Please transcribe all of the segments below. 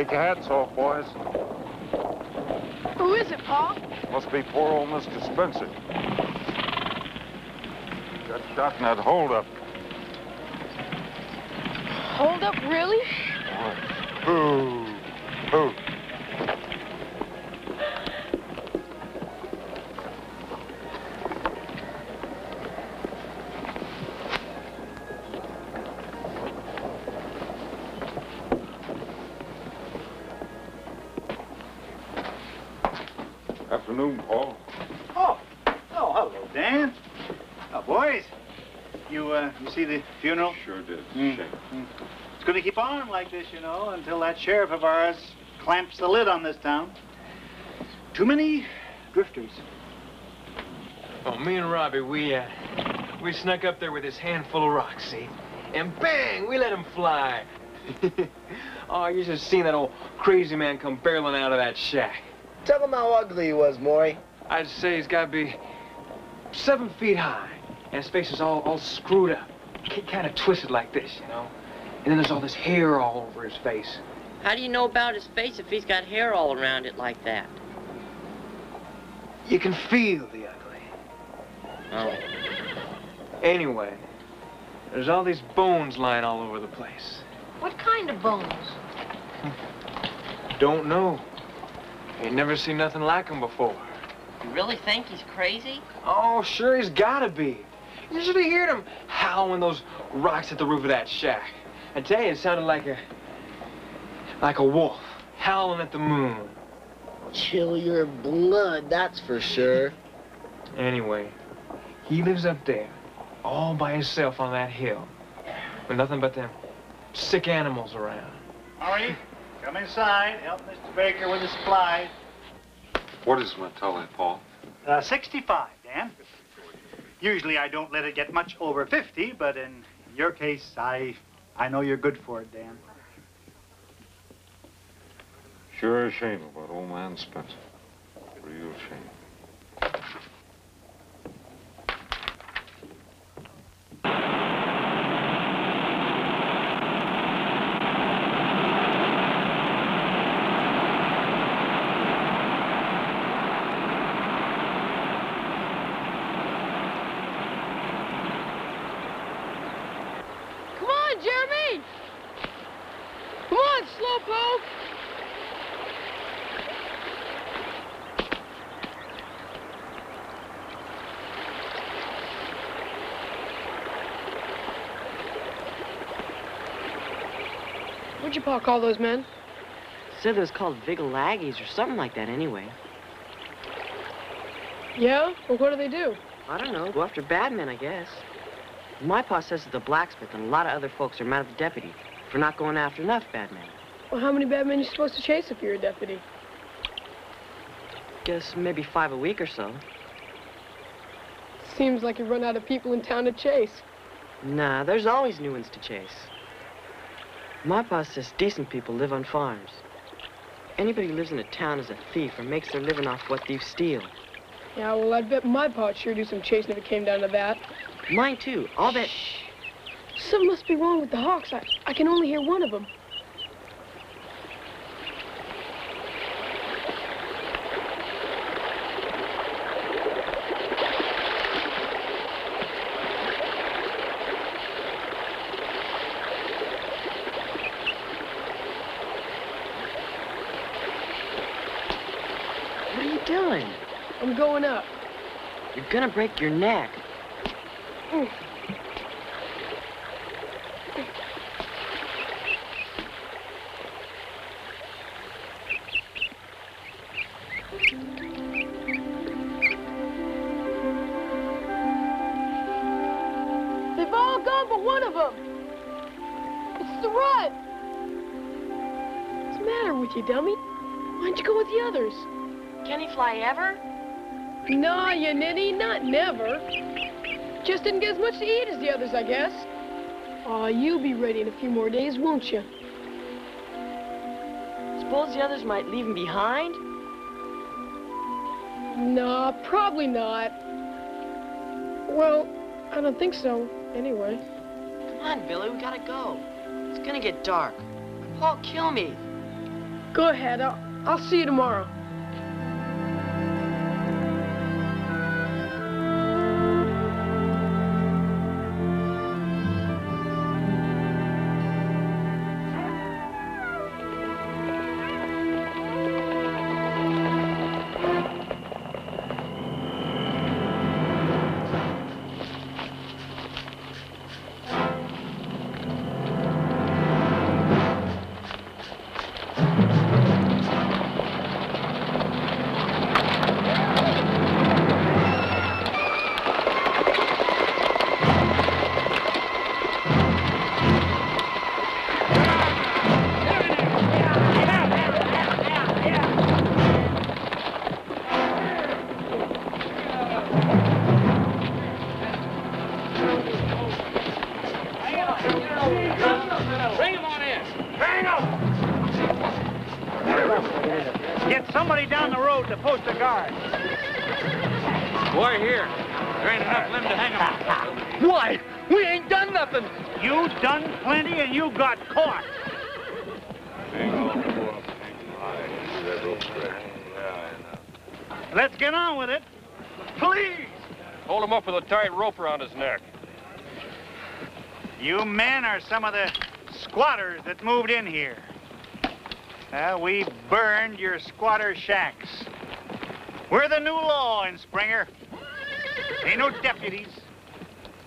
Take your hats off, boys. Who is it, Pa? Must be poor old Mr. Spencer. Got shot in that holdup. Hold up, really? Boo! Boo! Afternoon, Paul. Oh, hello, Dan. Oh, boys, you see the funeral? Sure did. Shame. It's going to keep on like this, you know, until that sheriff of ours clamps the lid on this town. Too many drifters. Oh, me and Robbie, we snuck up there with this handful of rocks, see? And bang, we let him fly. Oh, you should have seen that old crazy man come barreling out of that shack. Tell him how ugly he was, Maury. I'd say he's got to be 7 feet high, and his face is all screwed up, kind of twisted like this, you know? And then there's all this hair all over his face. How do you know about his face if he's got hair all around it like that? You can feel the ugly. Oh. Anyway, there's all these bones lying all over the place. What kind of bones? Don't know. Ain't never seen nothing like him before. You really think he's crazy? Oh, sure, he's gotta be. You should have heard him howl when those rocks hit the roof of that shack. I tell you, it sounded like a wolf howling at the moon. Chill your blood, that's for sure. Anyway, he lives up there, all by himself on that hill, with nothing but them sick animals around. Maury, come inside. Help Mr. Baker with the supplies. What is Mentale, Paul? 65, Dan. Usually I don't let it get much over 50, but in your case, I know you're good for it, Dan. Sure a shame about old man Spencer. Real shame. Come on, Jeremy! Come on, Slowpoke! What'd your pa call those men? Said it was called Vigilaggies or something like that anyway. Yeah? Well, what do they do? I don't know. Go after bad men, I guess. My pa says that the blacksmith and a lot of other folks are mad at the deputy for not going after enough bad men. Well, how many bad men are you supposed to chase if you're a deputy? Guess maybe 5 a week or so. Seems like you run out of people in town to chase. Nah, there's always new ones to chase. My pa says decent people live on farms. Anybody who lives in a town is a thief or makes their living off what thieves steal. Yeah, well, I'd bet my pa'd sure do some chasing if it came down to that. Mine too. I'll bet. Shh. Something must be wrong with the hawks. I can only hear one of them. What are you doing? I'm going up. You're gonna break your neck. They've all gone but one of them. It's the rut. What's the matter with you, dummy? Why'd you go with the others? Can he fly ever? Nah, you ninny, not never. Just didn't get as much to eat as the others, I guess. Aw, you'll be ready in a few more days, won't you? Suppose the others might leave him behind? Nah, probably not. Well, I don't think so, anyway. Come on, Billy, we gotta go. It's gonna get dark. Paul, kill me. Go ahead. I'll see you tomorrow. Boy, here. There ain't enough limb to hang him. Why? We ain't done nothing. You done plenty and you got caught. Let's get on with it. Please. Hold him up with a tight rope around his neck. You men are some of the squatters that moved in here. We burned your squatter shacks. We're the new law in Springer. Ain't no deputies.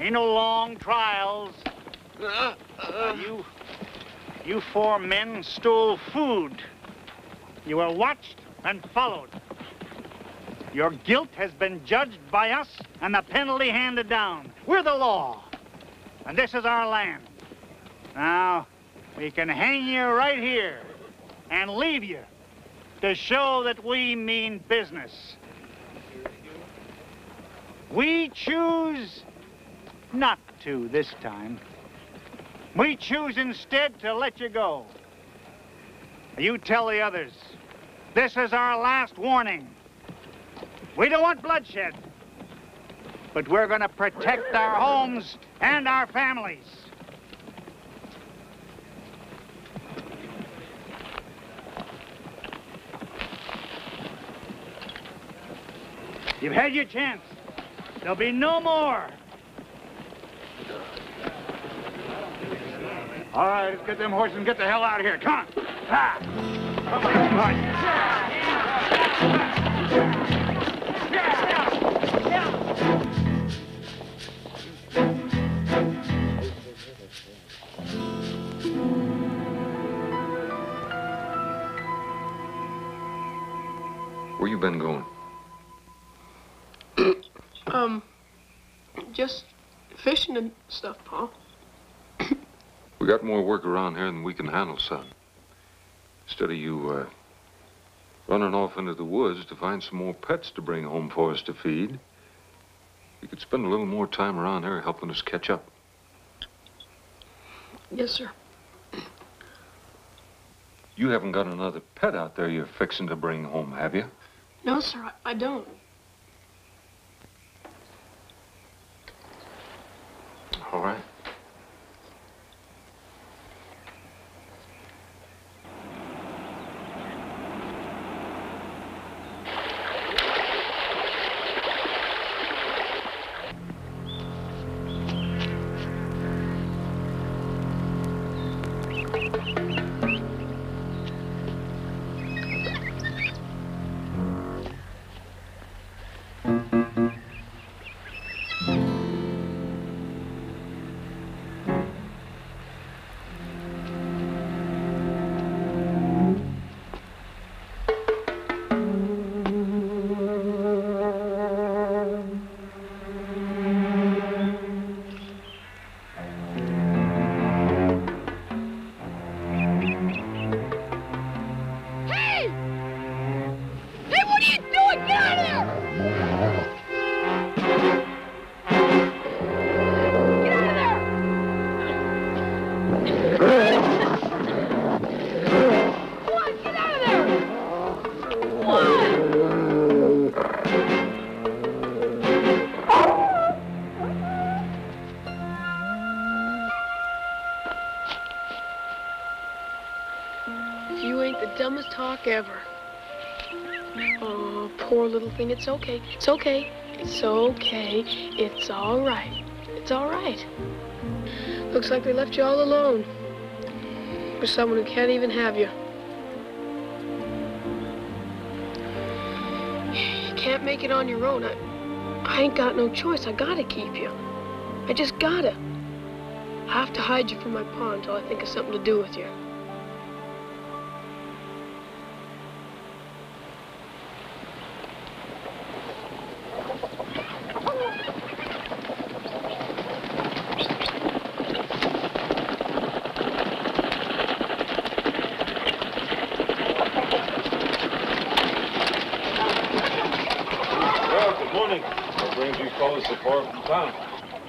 Ain't no long trials. You four men stole food. You were watched and followed. Your guilt has been judged by us and the penalty handed down. We're the law, and this is our land. Now, we can hang you right here and leave you to show that we mean business. We choose not to this time. We choose instead to let you go. You tell the others, this is our last warning. We don't want bloodshed, but we're going to protect our homes and our families. You've had your chance. There'll be no more. All right, let's get them horses and get the hell out of here. Come on. Ah. Come on. Where you been going? Just fishing and stuff, Pa. We got more work around here than we can handle, son. Instead of you, running off into the woods to find some more pets to bring home for us to feed, you could spend a little more time around here helping us catch up. Yes, sir. You haven't got another pet out there you're fixing to bring home, have you? No, sir, I don't. All right. luck ever. Oh, poor little thing. It's okay. It's okay. It's okay. It's all right. It's all right. Looks like they left you all alone. For someone who can't even have you. You can't make it on your own. I ain't got no choice. I gotta keep you. I just gotta. I have to hide you from my pa until I think of something to do with you.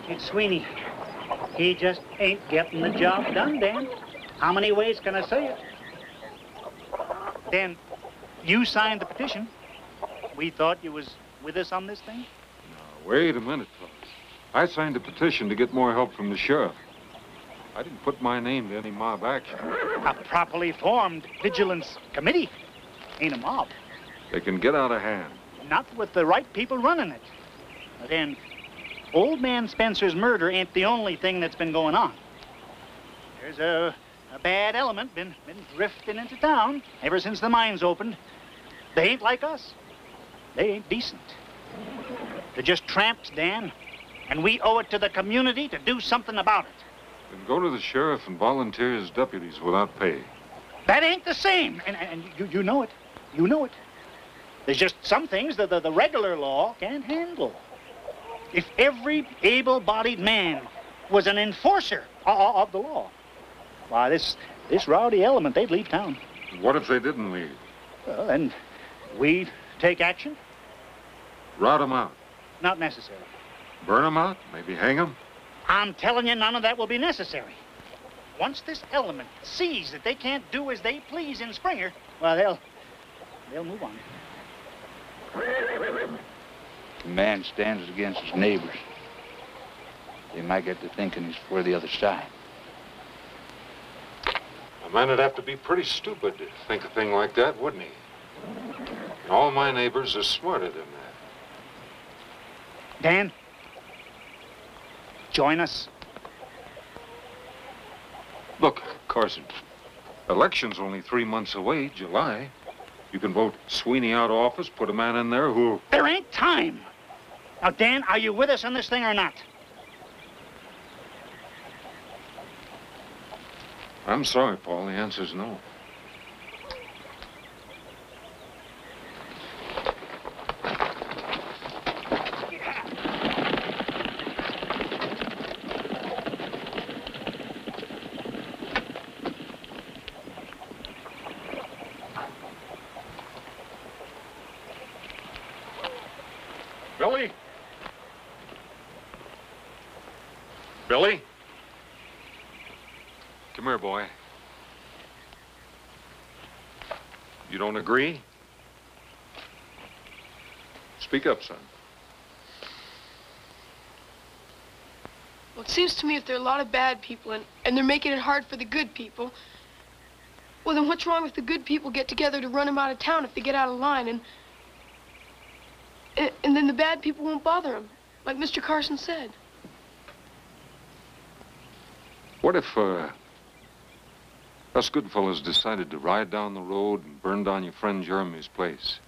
It's Sweeney. He just ain't getting the job done, Dan. How many ways can I say it? Dan, you signed the petition. We thought you was with us on this thing. Now, wait a minute, fellas. I signed a petition to get more help from the sheriff. I didn't put my name to any mob action. A properly formed vigilance committee ain't a mob. They can get out of hand. Not with the right people running it. But then, old man Spencer's murder ain't the only thing that's been going on. There's a bad element been drifting into town ever since the mines opened. They ain't like us. They ain't decent. They're just tramps, Dan. And we owe it to the community to do something about it. Then go to the sheriff and volunteer as deputies without pay. That ain't the same. And you know it. You know it. There's just some things that the regular law can't handle. If every able-bodied man was an enforcer of the law, why, this rowdy element, they'd leave town. What if they didn't leave? Well, then we'd take action. Rout them out. Not necessary. Burn them out? Maybe hang them? I'm telling you, none of that will be necessary. Once this element sees that they can't do as they please in Springer, well, they'll move on. A man stands against his neighbors. They might get to thinking he's for the other side. A man would have to be pretty stupid to think a thing like that, wouldn't he? And all my neighbors are smarter than that. Dan, join us. Look, Carson, election's only 3 months away, July. You can vote Sweeney out of office, put a man in there who... There ain't time. Now, Dan, are you with us on this thing or not? I'm sorry, Paul. The answer's no. Billy? Billy? Come here, boy. You don't agree? Speak up, son. Well, it seems to me if there are a lot of bad people and they're making it hard for the good people, well, then what's wrong if the good people get together to run them out of town if they get out of line and then the bad people won't bother them, like Mr. Carson said. What if, us good fellas decided to ride down the road and burn down your friend Jeremy's place?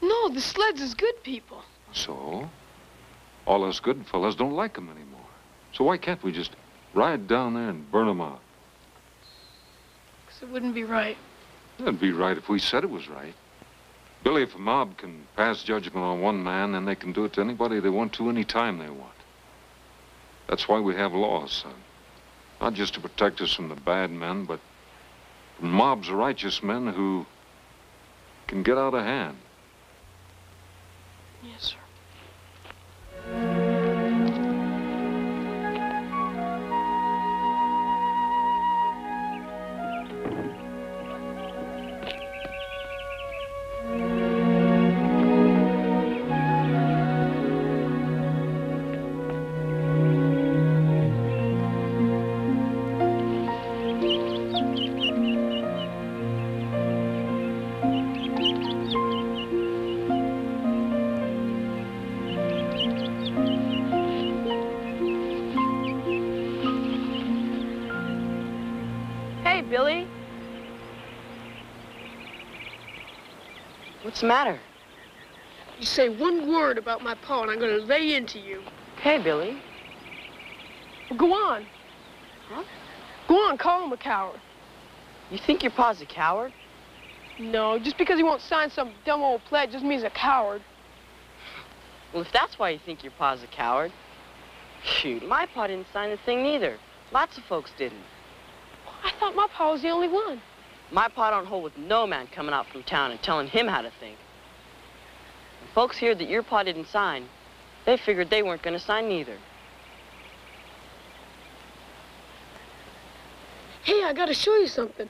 No, the Sleds is good people. So? All us good fellas don't like them anymore. So why can't we just ride down there and burn them out? 'Cause it wouldn't be right. It'd be right if we said it was right. Billy, if a mob can pass judgment on one man, then they can do it to anybody they want to, any time they want. That's why we have laws, son. Not just to protect us from the bad men, but from mobs of righteous men who can get out of hand. Yes, sir. What's the matter? You say one word about my pa and I'm gonna lay into you. Hey, Billy. Well, go on. Huh? Go on, call him a coward. You think your pa's a coward? No, just because he won't sign some dumb old pledge doesn't mean he's a coward. Well, if that's why you think your pa's a coward, shoot, my pa didn't sign the thing neither. Lots of folks didn't. I thought my pa was the only one. My pa don't hold with no man coming out from town and telling him how to think. When folks heard that your pa didn't sign, they figured they weren't going to sign neither. Hey, I gotta show you something.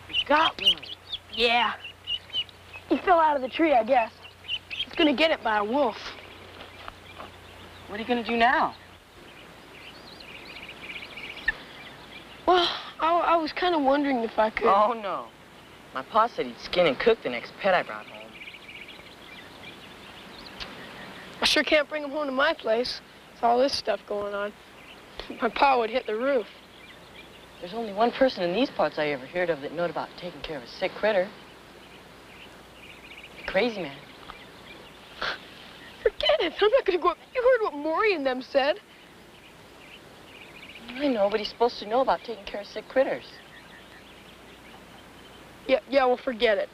You got one. Yeah. He fell out of the tree, I guess. He's gonna get it by a wolf. What are you going to do now? Well, I was kind of wondering if I could... Oh, no. My pa said he'd skin and cook the next pet I brought home. I sure can't bring him home to my place. With all this stuff going on. My pa would hit the roof. There's only one person in these parts I ever heard of that knowed about taking care of a sick critter. The crazy man. Forget it. I'm not gonna go up. You heard what Maury and them said. I know, but he's supposed to know about taking care of sick critters. Yeah, well, forget it.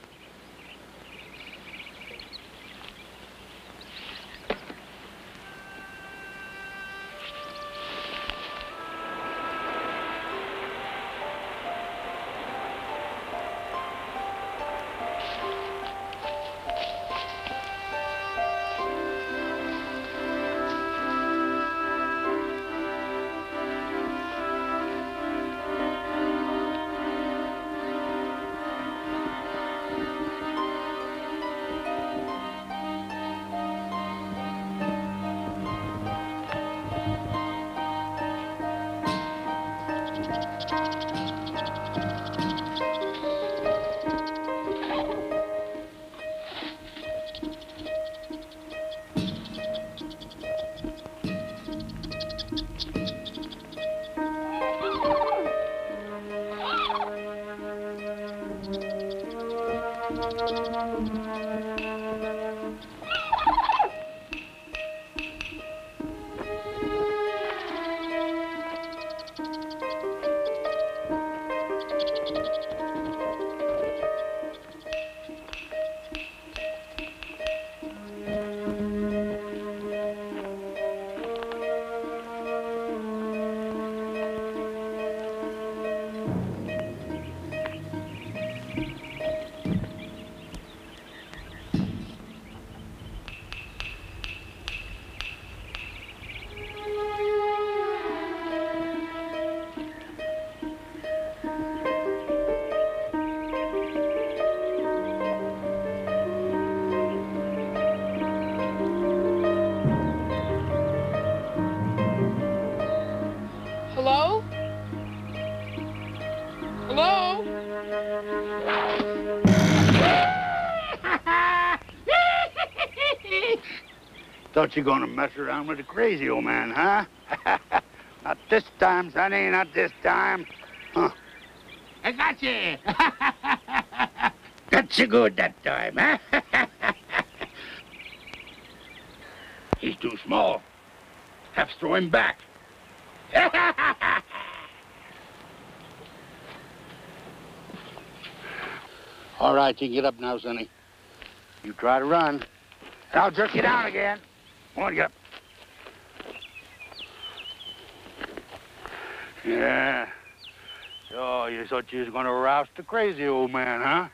Thought you gonna mess around with a crazy old man, huh? Not this time, Sonny, not this time. Huh. I got you. Got you good that time, huh? He's too small. Have to throw him back. All right, you can get up now, Sonny. You try to run, and I'll jerk you down again. Come on, get up. Yeah. So you thought you was gonna roust the crazy old man, huh?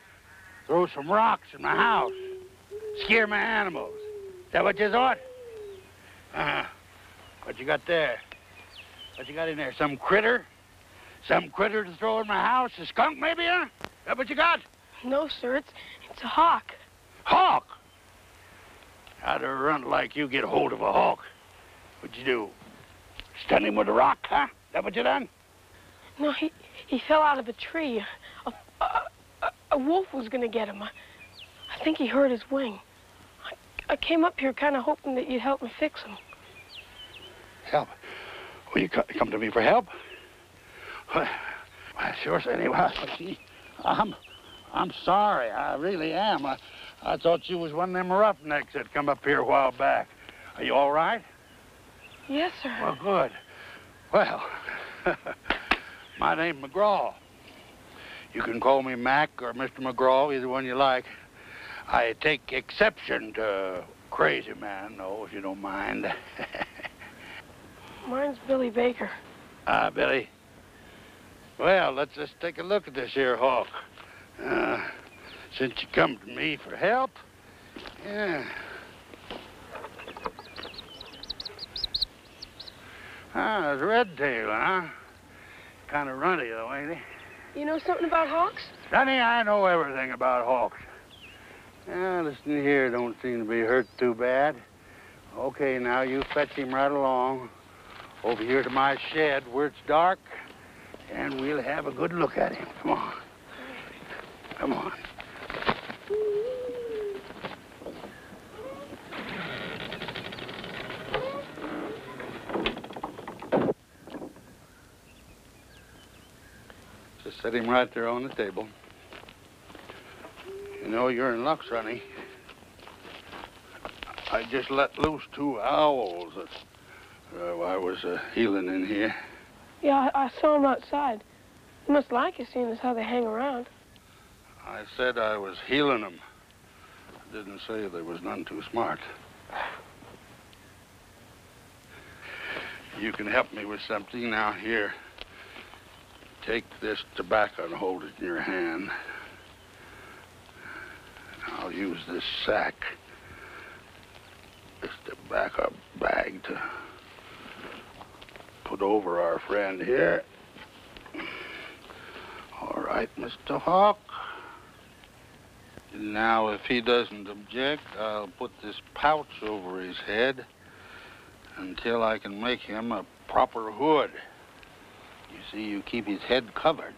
Throw some rocks in my house. Scare my animals. Is that what you thought? What you got there? What you got in there? Some critter? Some critter to throw in my house? A skunk, maybe, huh? Is that what you got? No, sir, it's a hawk. Hawk? How'd a runt like you get hold of a hawk? What'd you do? Stun him with a rock, huh? Is that what you done? No, he fell out of a tree. A wolf was gonna get him. I think he hurt his wing. I came up here kind of hoping that you'd help me fix him. Help? Will you come to me for help? I sure said he was. See, I'm sorry. I really am. I thought you was one of them roughnecks that come up here a while back. Are you all right? Yes, sir. Well, good. Well, my name's McGraw. You can call me Mac or Mr. McGraw, either one you like. I take exception to crazy man, though, if you don't mind. Mine's Billy Baker. Billy. Well, let's just take a look at this here hawk. Since you come to me for help, yeah. It's red tail, huh? Kind of runny, though, ain't he? You know something about hawks? Sonny, I know everything about hawks. Listen here, don't seem to be hurt too bad. Okay, now you fetch him right along over here to my shed where it's dark, and we'll have a good look at him. Come on. Come on. Just set him right there on the table. You know, you're in luck, Sonny. I just let loose 2 owls while I was healing in here. Yeah, I saw them outside. You must like it, seeing as how they hang around. I said I was healing them. I didn't say they was none too smart. You can help me with something now. Here, take this tobacco and hold it in your hand. I'll use this sack, this tobacco bag, to put over our friend here. All right, Mr. Hawk. Now, if he doesn't object, I'll put this pouch over his head until I can make him a proper hood. You see, you keep his head covered,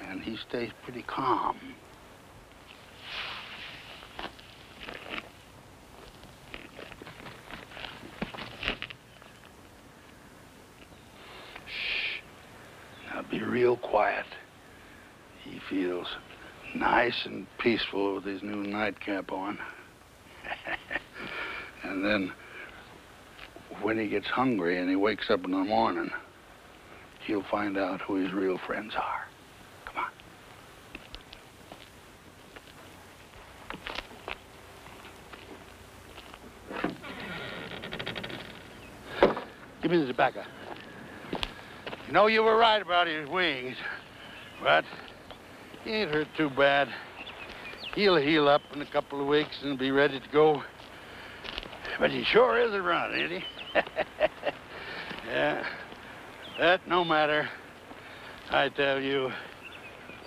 and he stays pretty calm. Shh. Now be real quiet. He feels nice and peaceful with his new nightcap on. And then when he gets hungry and he wakes up in the morning, he'll find out who his real friends are. Come on. Give me the tobacco. You know, you were right about his wings, but he ain't hurt too bad. He'll heal up in a couple of weeks and be ready to go. But he sure is a run, ain't he? Yeah. That no matter. I tell you,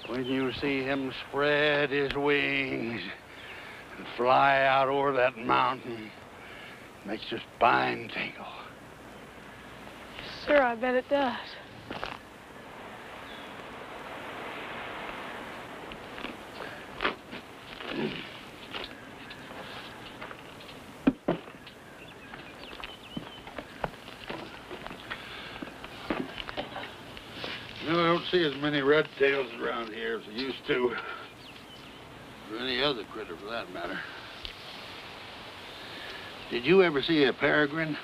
when you see him spread his wings and fly out over that mountain, it makes your spine tingle. Sir, I bet it does. You know, I don't see as many red tails around here as I used to. Or any other critter for that matter. Did you ever see a peregrine?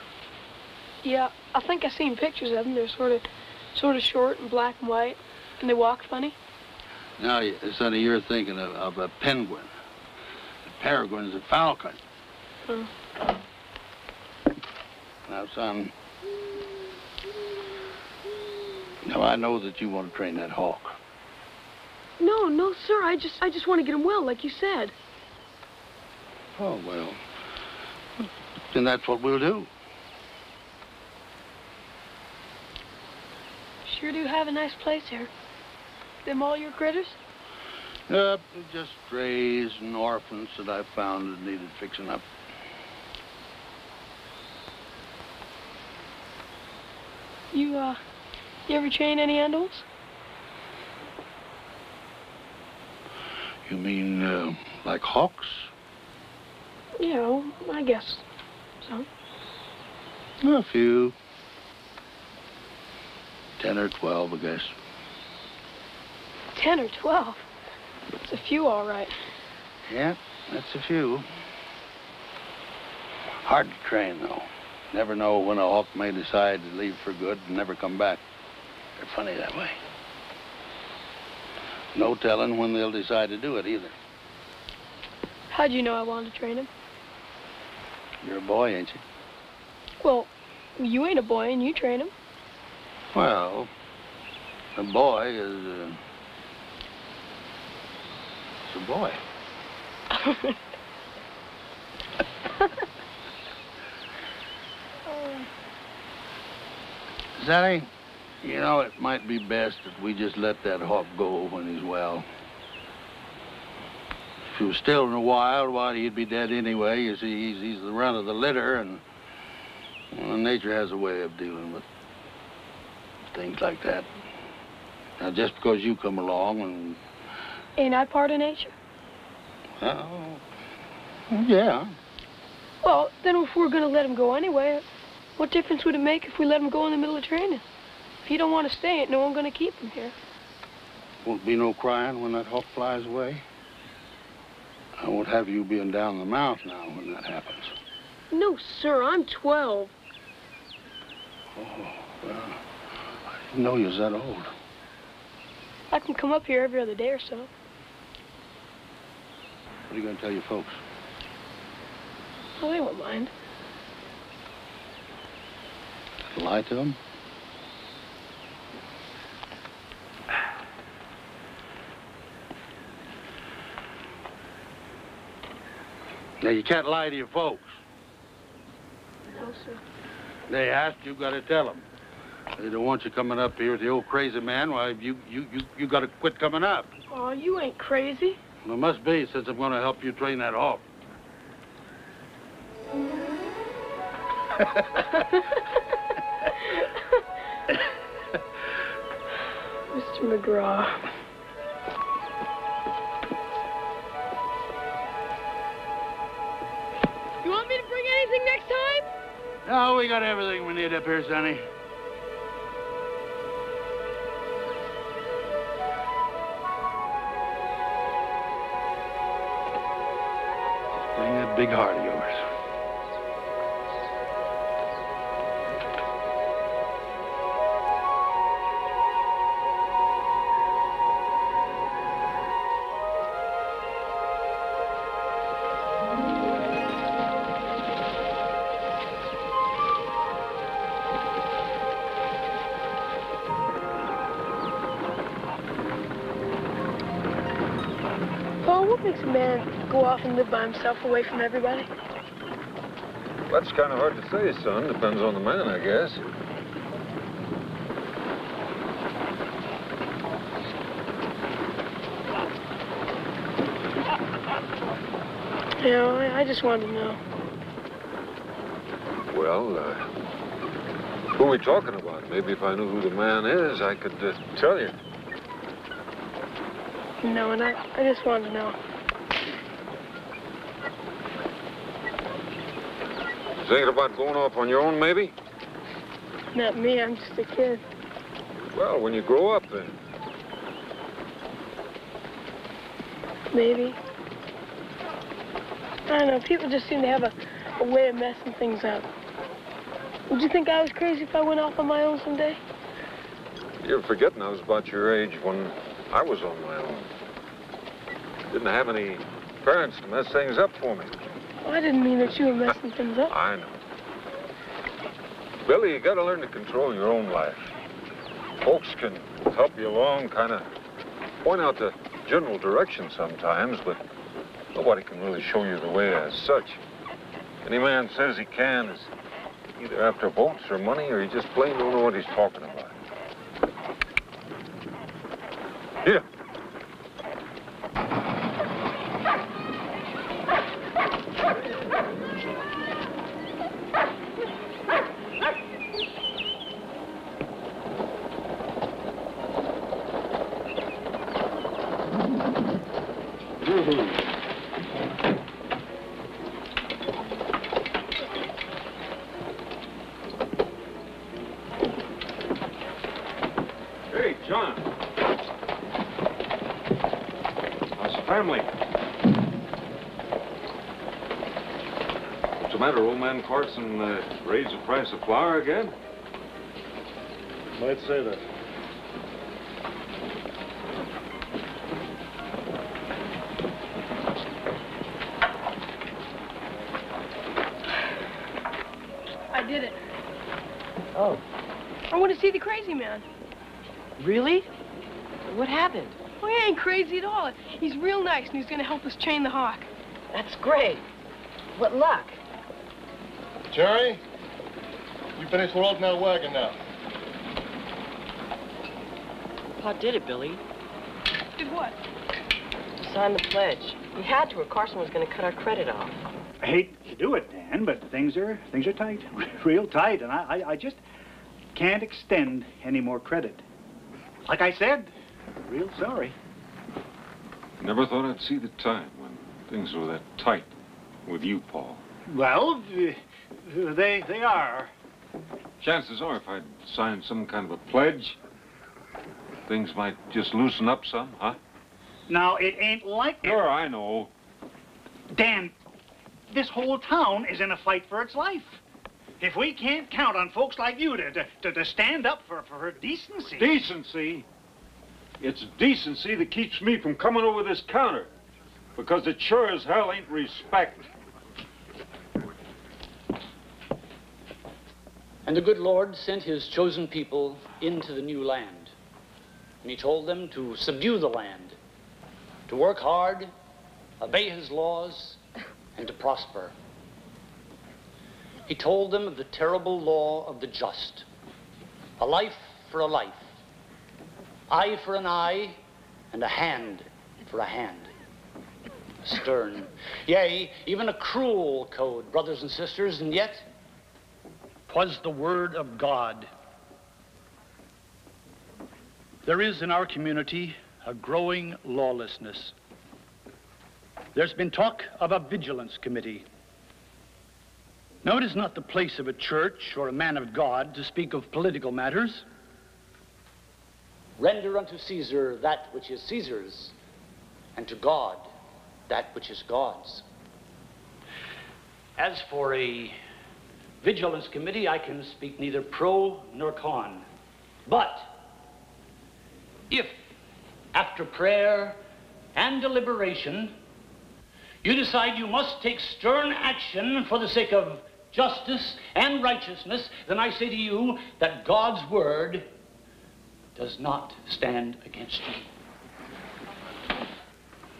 Yeah, I think I seen pictures of them. They're sort of short and black and white, and they walk funny. No, Sonny, you're thinking of a penguin. A peregrine's a falcon. Now, son, now I know that you want to train that hawk. No, sir. I just want to get him well, like you said. Oh, well, then that's what we'll do. Sure do have a nice place here. Them all your critters? Just strays and orphans that I found that needed fixing up. You ever train any animals? You mean, like hawks? Yeah, I guess so. A few. 10 or 12, I guess. 10 or 12. It's a few, all right. Yeah, that's a few. Hard to train, though. Never know when a hawk may decide to leave for good and never come back. They're funny that way. No telling when they'll decide to do it, either. How'd you know I wanted to train him? You're a boy, ain't you? Well, you ain't a boy and you train him. Well, a boy is it's a boy. Sally, you know, it might be best that we just let that hawk go when he's well. If he was still in the wild, why, he'd be dead anyway. You see, he's the run of the litter, and well, nature has a way of dealing with things like that. Now, just because you come along and... Ain't I part of nature? Oh, yeah. Well, then if we're gonna let him go anyway, what difference would it make if we let him go in the middle of training? If he don't want to stay, ain't no one gonna keep him here. Won't be no crying when that hawk flies away. I won't have you being down the mouth now when that happens. No, sir, I'm 12. Oh, well, I didn't know you was that old. I can come up here every other day or so. What are you going to tell your folks? Oh, they won't mind. Lie to them? Now, you can't lie to your folks. No, sir. They asked, you got to tell them. They don't want you coming up here with the old crazy man. Why, you got to quit coming up. Oh, you ain't crazy. Well, it must be, since I'm going to help you train that hawk. Mr. McGraw. You want me to bring anything next time? No, we got everything we need up here, Sonny. Just bring that big heart of yours. What makes a man go off and live by himself away from everybody? That's kind of hard to say, son. Depends on the man, I guess. Yeah, I just wanted to know. Well, who are we talking about? Maybe if I knew who the man is, I could tell you. No, and I just wanted to know. Thinking about going off on your own, maybe? Not me, I'm just a kid. Well, when you grow up, then. Maybe. I don't know, people just seem to have a way of messing things up. Would you think I was crazy if I went off on my own someday? You're forgetting I was about your age when I was on my own. Didn't have any parents to mess things up for me. Well, I didn't mean that you were messing things up. I know. Billy, you gotta learn to control your own life. Folks can help you along, kind of point out the general direction sometimes, but nobody can really show you the way as such. Any man says he can is either after votes or money, or he just plain don't know what he's talking about. Here. family. What's the matter, old man Clarkson raised the price of flour again? Might say that. I did it. Oh. I want to see the crazy man. Really? What happened? Oh, he ain't crazy at all. He's real nice, and he's going to help us chain the hawk. That's great. What luck. Jerry, you finished loading that wagon now. Pa did it, Billy. Did what? Signed the pledge. He had to, or Carson was going to cut our credit off. I hate to do it, Dan, but things are tight, real tight, and I just can't extend any more credit. Like I said, real sorry. Never thought I'd see the time when things were that tight with you, Paul. Well, they are. Chances are, if I'd signed some kind of a pledge, things might just loosen up some, huh? Now, it ain't like that. Sure, I know. Dan, this whole town is in a fight for its life. If we can't count on folks like you to stand up for decency... Decency? It's decency that keeps me from coming over this counter. Because it sure as hell ain't respect. And the good Lord sent his chosen people into the new land. And he told them to subdue the land, to work hard, obey his laws, and to prosper. He told them of the terrible law of the just. A life for a life. Eye for an eye, and a hand for a hand. A stern, yea, even a cruel code, brothers and sisters, and yet 'twas the word of God. There is in our community a growing lawlessness. There's been talk of a vigilance committee. Now, it is not the place of a church or a man of God to speak of political matters. Render unto Caesar that which is Caesar's, and to God that which is God's. As for a vigilance committee, I can speak neither pro nor con. But if, after prayer and deliberation, you decide you must take stern action for the sake of justice and righteousness, then I say to you that God's word does not stand against you.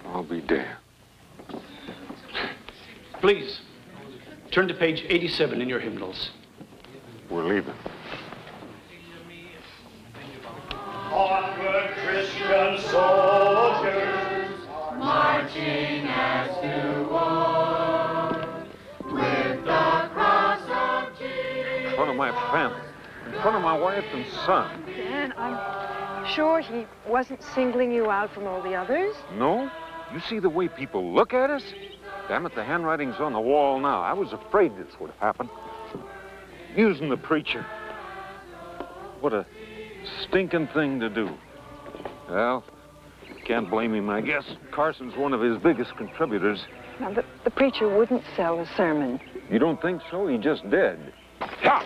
I'll be damned. Please, turn to page 87 in your hymnals. We're leaving. Onward, Christian soldiers, marching as to war, with the cross of Jesus. In front of my family. In front of my wife and son. Dan, I'm sure he wasn't singling you out from all the others. No? You see the way people look at us? Damn it, the handwriting's on the wall now. I was afraid this would happen. Using the preacher. What a stinking thing to do. Well, can't blame him, I guess. Carson's one of his biggest contributors. Now, the preacher wouldn't sell a sermon. You don't think so? He just did. Ha!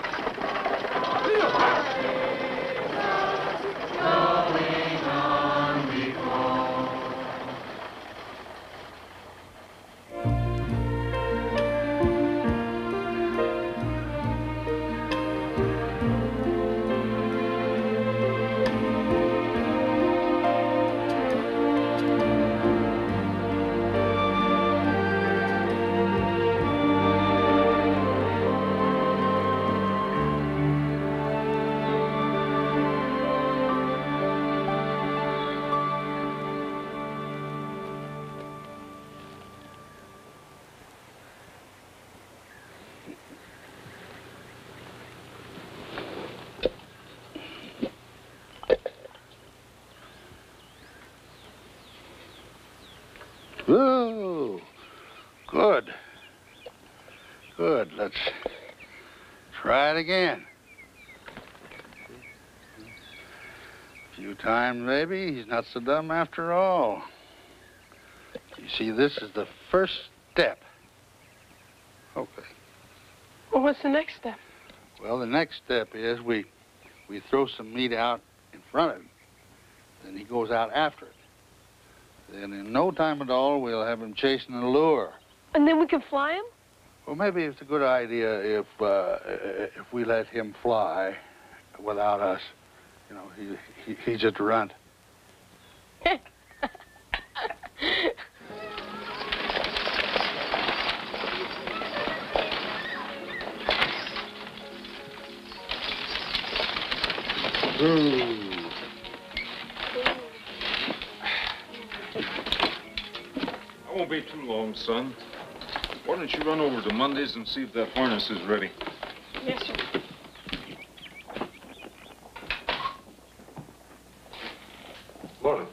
Ooh, good. Good. Let's try it again. A few times, maybe. He's not so dumb after all. see, this is the first step. Okay. Well, what's the next step? Well, the next step is we throw some meat out in front of him. Then he goes out after it. Then in no time at all, we'll have him chasing a lure. And then we can fly him? Well, maybe it's a good idea if we let him fly without us. You know, he's just a runt. I won't be too long, son. Why don't you run over to Monday's and see if that harness is ready? Yes, sir. Morning.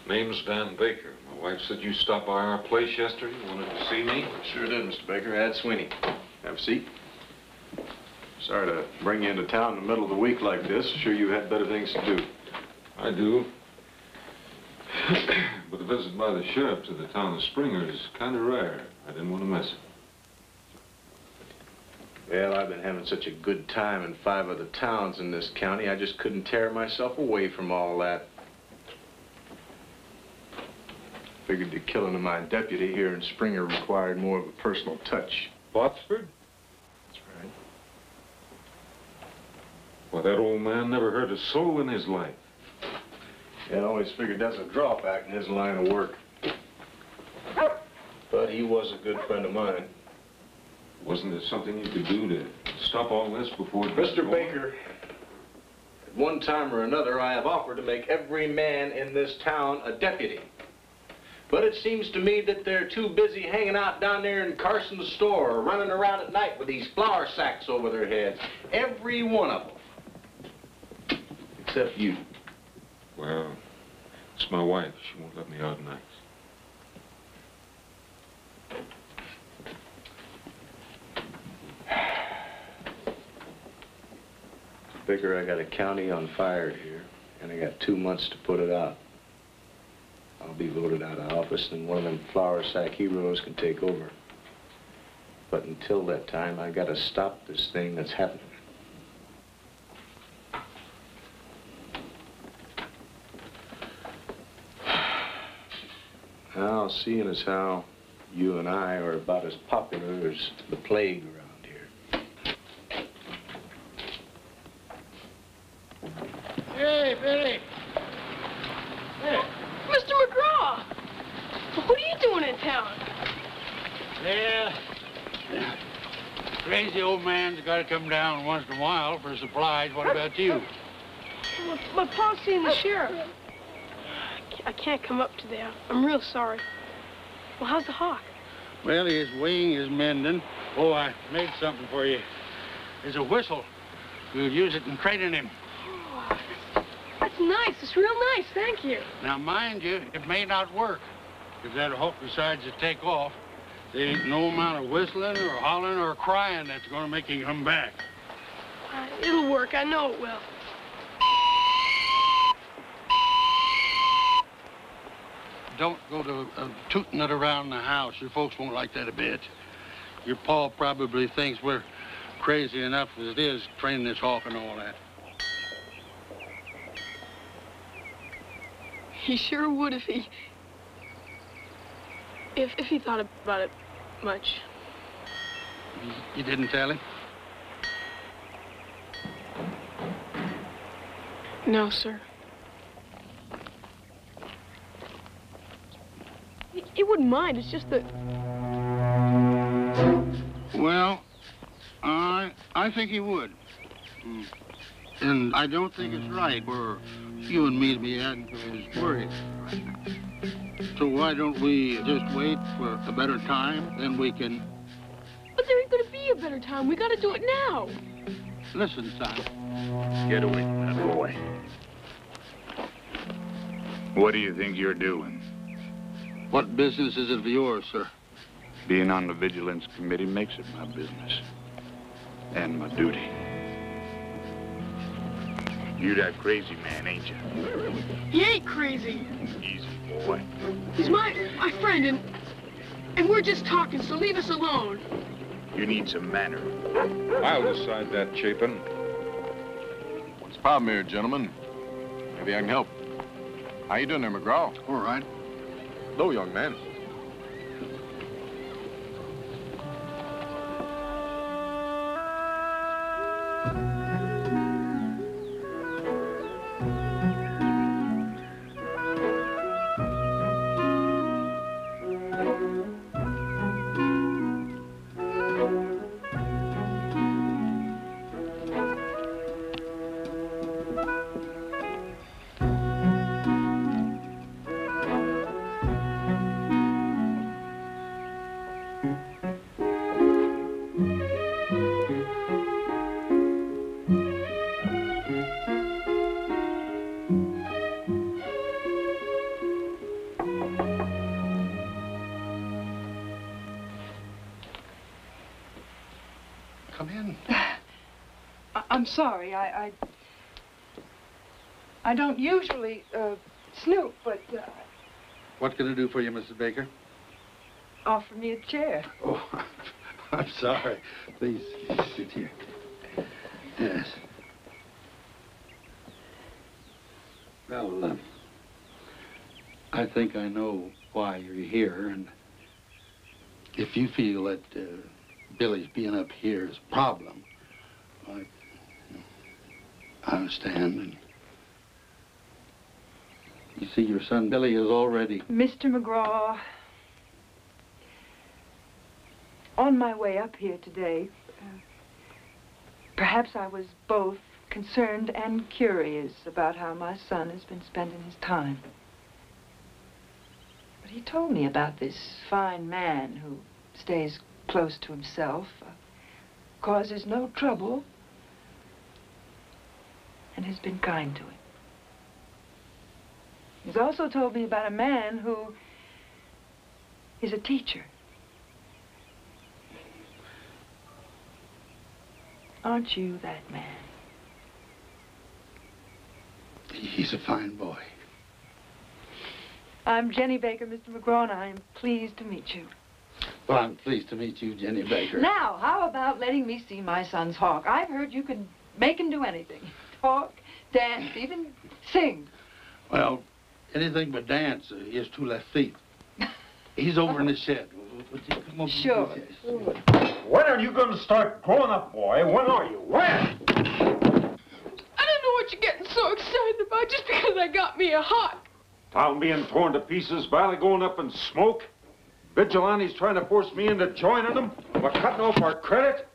Name's Dan Baker. My wife said you stopped by our place yesterday. Wanted to see me? Sure did, Mr. Baker. Add Sweeney. Have a seat. Sorry to bring you into town in the middle of the week like this. Sure you had better things to do. I do. But a visit by the sheriff to the town of Springer is kind of rare. I didn't want to miss it. Well, I've been having such a good time in 5 other towns in this county, I just couldn't tear myself away from all that. Figured the killing of my deputy here in Springer required more of a personal touch. Botsford? That's right. Well, that old man never hurt a soul in his life. Yeah, I always figured that's a drawback in his line of work. But he was a good friend of mine. Wasn't there something you could do to stop all this before... Mr. Baker, at one time or another, I have offered to make every man in this town a deputy. But it seems to me that they're too busy hanging out down there in Carson's store or running around at night with these flour sacks over their heads. Every one of them. Except you. Well, it's my wife. She won't let me out nights. Baker, I got a county on fire here, and I got 2 months to put it out. I'll be voted out of office, and one of them flour sack heroes can take over. But until that time, I gotta stop this thing that's happening. Now, seeing as how you and I are about as popular as the plague around here. Hey, Billy. Hey. Mr. McGraw! What are you doing in town? Yeah. Crazy old man's got to come down once in a while for supplies. What about you? My pa's seeing the sheriff. I can't come up today. I'm real sorry. Well, how's the hawk? Well, his wing is mending. Oh, I made something for you. It's a whistle. We'll use it in training him. Oh, that's nice. It's real nice. Thank you. Now, mind you, it may not work. If that hawk decides to take off, there ain't no amount of whistling or hollering or crying that's going to make him come back. It'll work. I know it will. Don't go to tooting it around the house. Your folks won't like that a bit. Your pa probably thinks we're crazy enough as it is, training this hawk and all that. He sure would if he thought about it much. You didn't tell him? No, sir. He wouldn't mind. It's just that... Well, I think he would. And I don't think it's right for you and me to be adding to his worries. So why don't we just wait for a better time, then we can... But there ain't gonna be a better time. We gotta do it now. Listen, son. Get away from that boy. What do you think you're doing? What business is it of yours, sir? Being on the Vigilance Committee makes it my business. And my duty. You that crazy man, ain't you? He ain't crazy. Easy, What? He's my friend, and we're just talking, so leave us alone. You need some manner. I'll decide that, Chapin. What's the problem here, gentlemen? Maybe I can help. How you doing there, McGraw? All right. Hello, young man. Come in. I'm sorry. I don't usually snoop, but What can I do for you, Mrs. Baker? offer me a chair. Oh, I'm sorry. Please, sit here. Yes. Well, I think I know why you're here, and if you feel that Billy's being up here is a problem, I understand. And you see, your son Billy is already... Mr. McGraw, on my way up here today, perhaps I was both concerned and curious about how my son has been spending his time. But he told me about this fine man who stays close to himself, causes no trouble, and has been kind to him. He's also told me about a man who is a teacher. Aren't you that man? He's a fine boy. I'm Jenny Baker, Mr. McGraw, and I am pleased to meet you. Well, I'm pleased to meet you, Jenny Baker. Now, how about letting me see my son's hawk? I've heard you can make him do anything. Talk, dance, even sing. Well, anything but dance. He has 2 left feet. He's over in the shed. Would you come over? Sure. When are you going to start growing up, boy? When are you? When? I don't know what you're getting so excited about just because I got me a hawk. Town being torn to pieces, valley going up in smoke. Vigilantes trying to force me into joining them. We're cutting off our credit.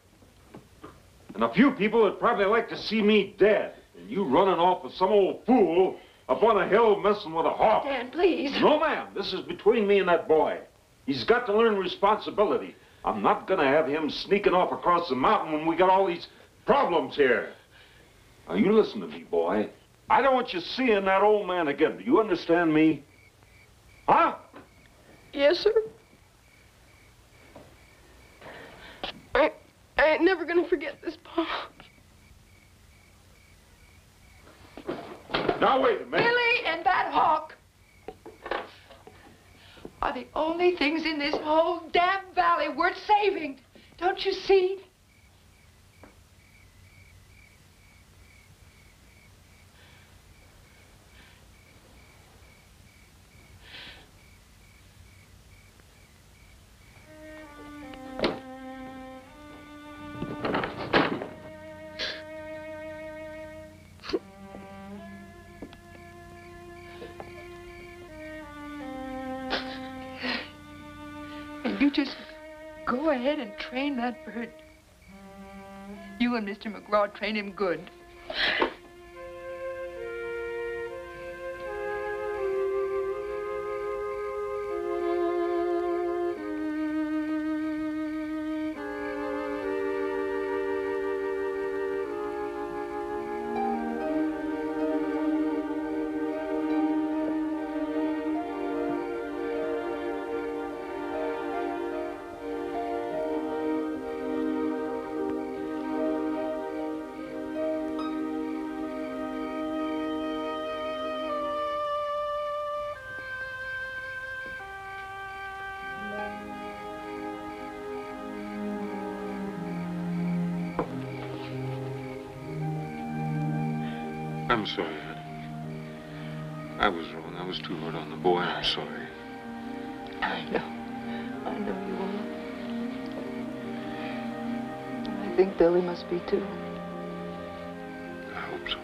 And a few people would probably like to see me dead. And you running off with some old fool up on a hill messing with a hawk. Dan, please. No, ma'am. This is between me and that boy. He's got to learn responsibility. I'm not going to have him sneaking off across the mountain when we got all these problems here. Now, you listen to me, boy. I don't want you seeing that old man again. Do you understand me? Huh? Yes, sir. I ain't never gonna forget this, Pa. Now, wait a minute. Billy and that hawk are the only things in this whole damn valley worth saving. Don't you see? You just go ahead and train that bird. You and Mr. McGraw train him good. I'm sorry, Ed. I was wrong. I was too hard on the boy. I'm sorry. I know. I know you are. I think Billy must be too. I hope so.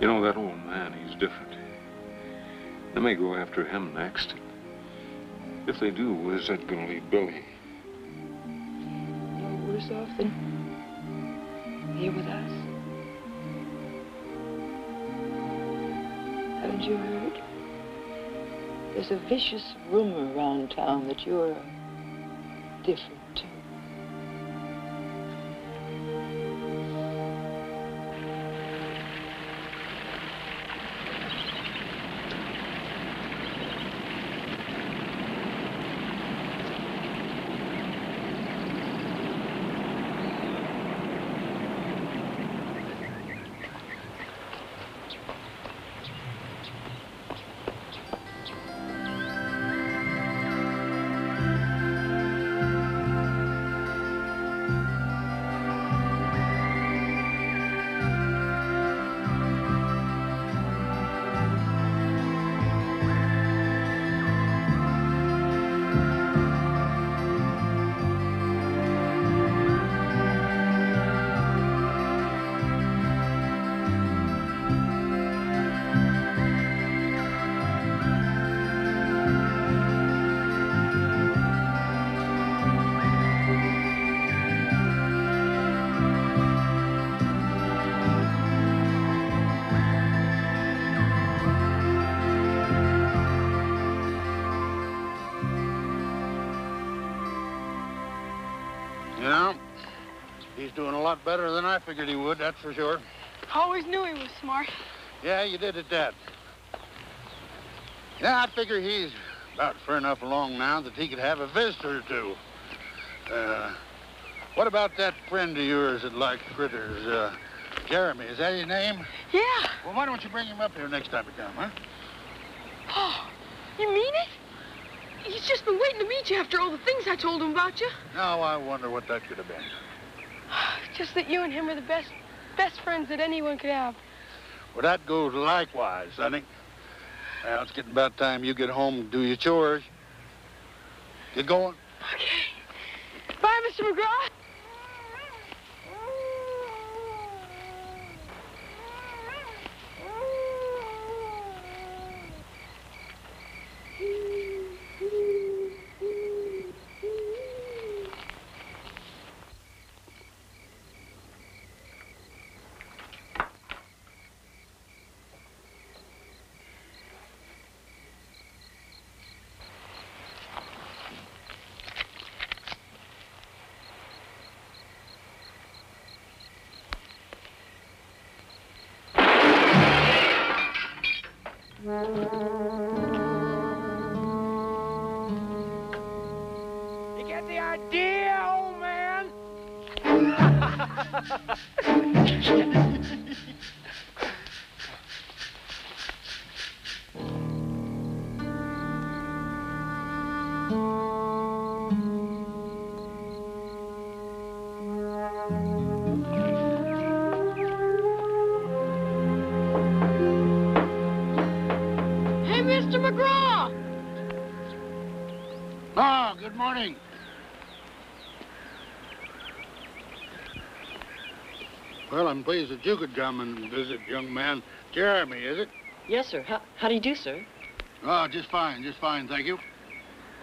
You know, that old man, he's different. They may go after him next. If they do, where's that gonna leave Billy? No worse off than here with us. Haven't you heard? There's a vicious rumor around town that you're different too. Doing a lot better than I figured he would, that's for sure. Always knew he was smart. Yeah, you did at that. Yeah, I figure he's about far enough along now that he could have a visitor or two. What about that friend of yours that likes critters? Jeremy, is that his name? Yeah. Well, why don't you bring him up here next time you come, huh? Oh, you mean it? He's just been waiting to meet you after all the things I told him about you. Now, I wonder what that could have been. Just that you and him are the best friends that anyone could have. Well, that goes likewise, Sonny. Now, it's getting about time you get home and do your chores. Get going. Okay. Bye, Mr. McGraw. You get the idea, old man? Mr. McGraw! Oh, good morning. Well, I'm pleased that you could come and visit, young man. Jeremy, is it? Yes, sir. How do you do, sir? Oh, just fine, thank you.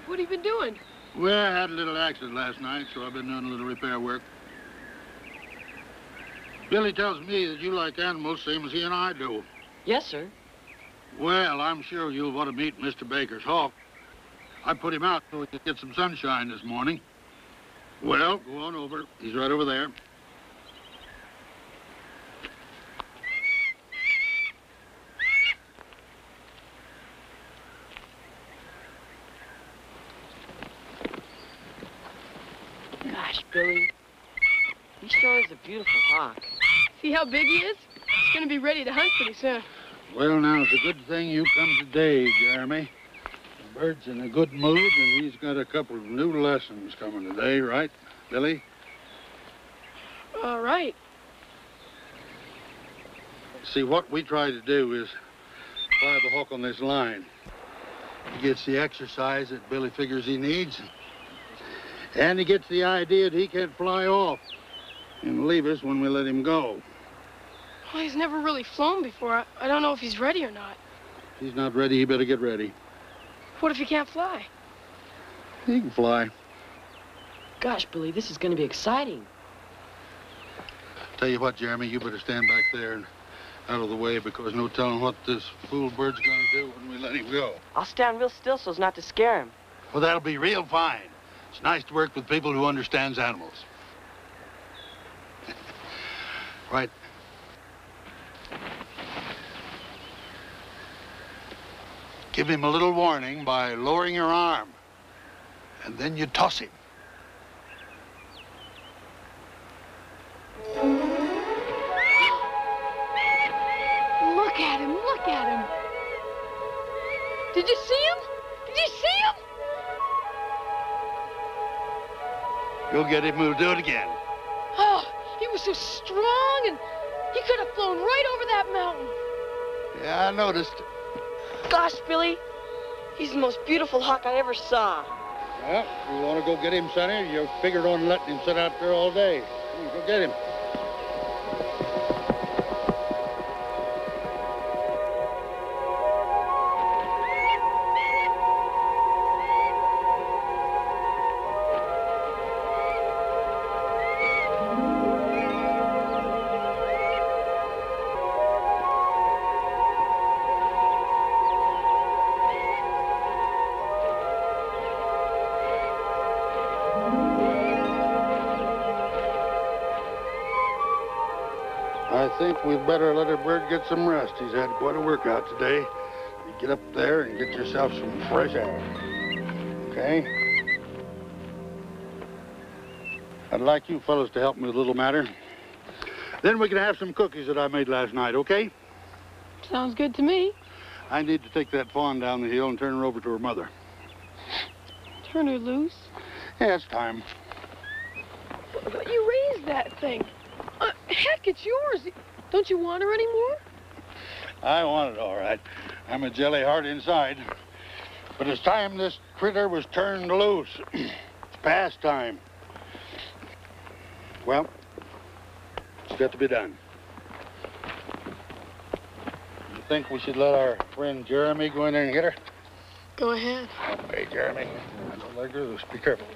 What have you been doing? Well, I had a little accident last night, so I've been doing a little repair work. Billy tells me that you like animals same as he and I do. Yes, sir. Well, I'm sure you'll want to meet Mr. Baker's hawk. I put him out so he could get some sunshine this morning. Well, go on over. He's right over there. Gosh, Billy, he sure is a beautiful hawk. See how big he is? He's gonna be ready to hunt pretty soon. Well, now, it's a good thing you come today, Jeremy. The bird's in a good mood, and he's got a couple of new lessons coming today, right, Billy? All right. See, what we try to do is fly the hook on this line. He gets the exercise that Billy figures he needs, and he gets the idea that he can't fly off and leave us when we let him go. Well, he's never really flown before. I don't know if he's ready or not. If he's not ready, he better get ready. What if he can't fly? He can fly. Gosh, Billy, this is going to be exciting. Tell you what, Jeremy, you better stand back there and out of the way, because no telling what this fool bird's going to do when we let him go. I'll stand real still so as not to scare him. Well, that'll be real fine. It's nice to work with people who understands animals. Right. Give him a little warning by lowering your arm, and then you toss him. Look at him, look at him. Did you see him? Did you see him? Go get him, we'll do it again. Oh, he was so strong, and he could have flown right over that mountain. Yeah, I noticed. Gosh, Billy, he's the most beautiful hawk I ever saw. Well, you want to go get him, Sonny? You figured on letting him sit out there all day. Go get him. I think we'd better let our bird get some rest. He's had quite a workout today. You get up there and get yourself some fresh air. Okay? I'd like you fellas to help me with a little matter. Then we can have some cookies that I made last night, okay? Sounds good to me. I need to take that fawn down the hill and turn her over to her mother. Turn her loose? Yeah, it's time. But you raised that thing. Heck, it's yours. Don't you want her anymore? I want it, all right. I'm a jelly heart inside. But it's time this critter was turned loose. It's past time. Well, it's got to be done. You think we should let our friend Jeremy go in there and get her? Go ahead. Okay, Jeremy. I don't let her loose. Be careful.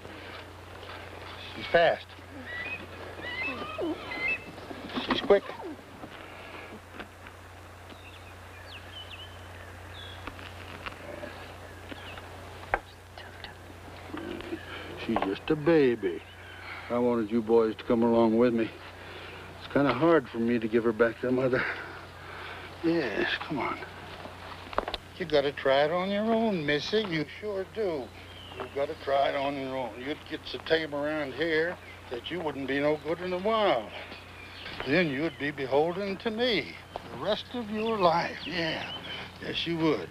She's fast. She's quick. She's just a baby. I wanted you boys to come along with me. It's kind of hard for me to give her back to her mother. Yes, come on. You got to try it on your own, Missy. You sure do. You've got to try it on your own. You'd get so tame around here that you wouldn't be no good in the wild. Then you'd be beholden to me the rest of your life. Yeah, yes, you would.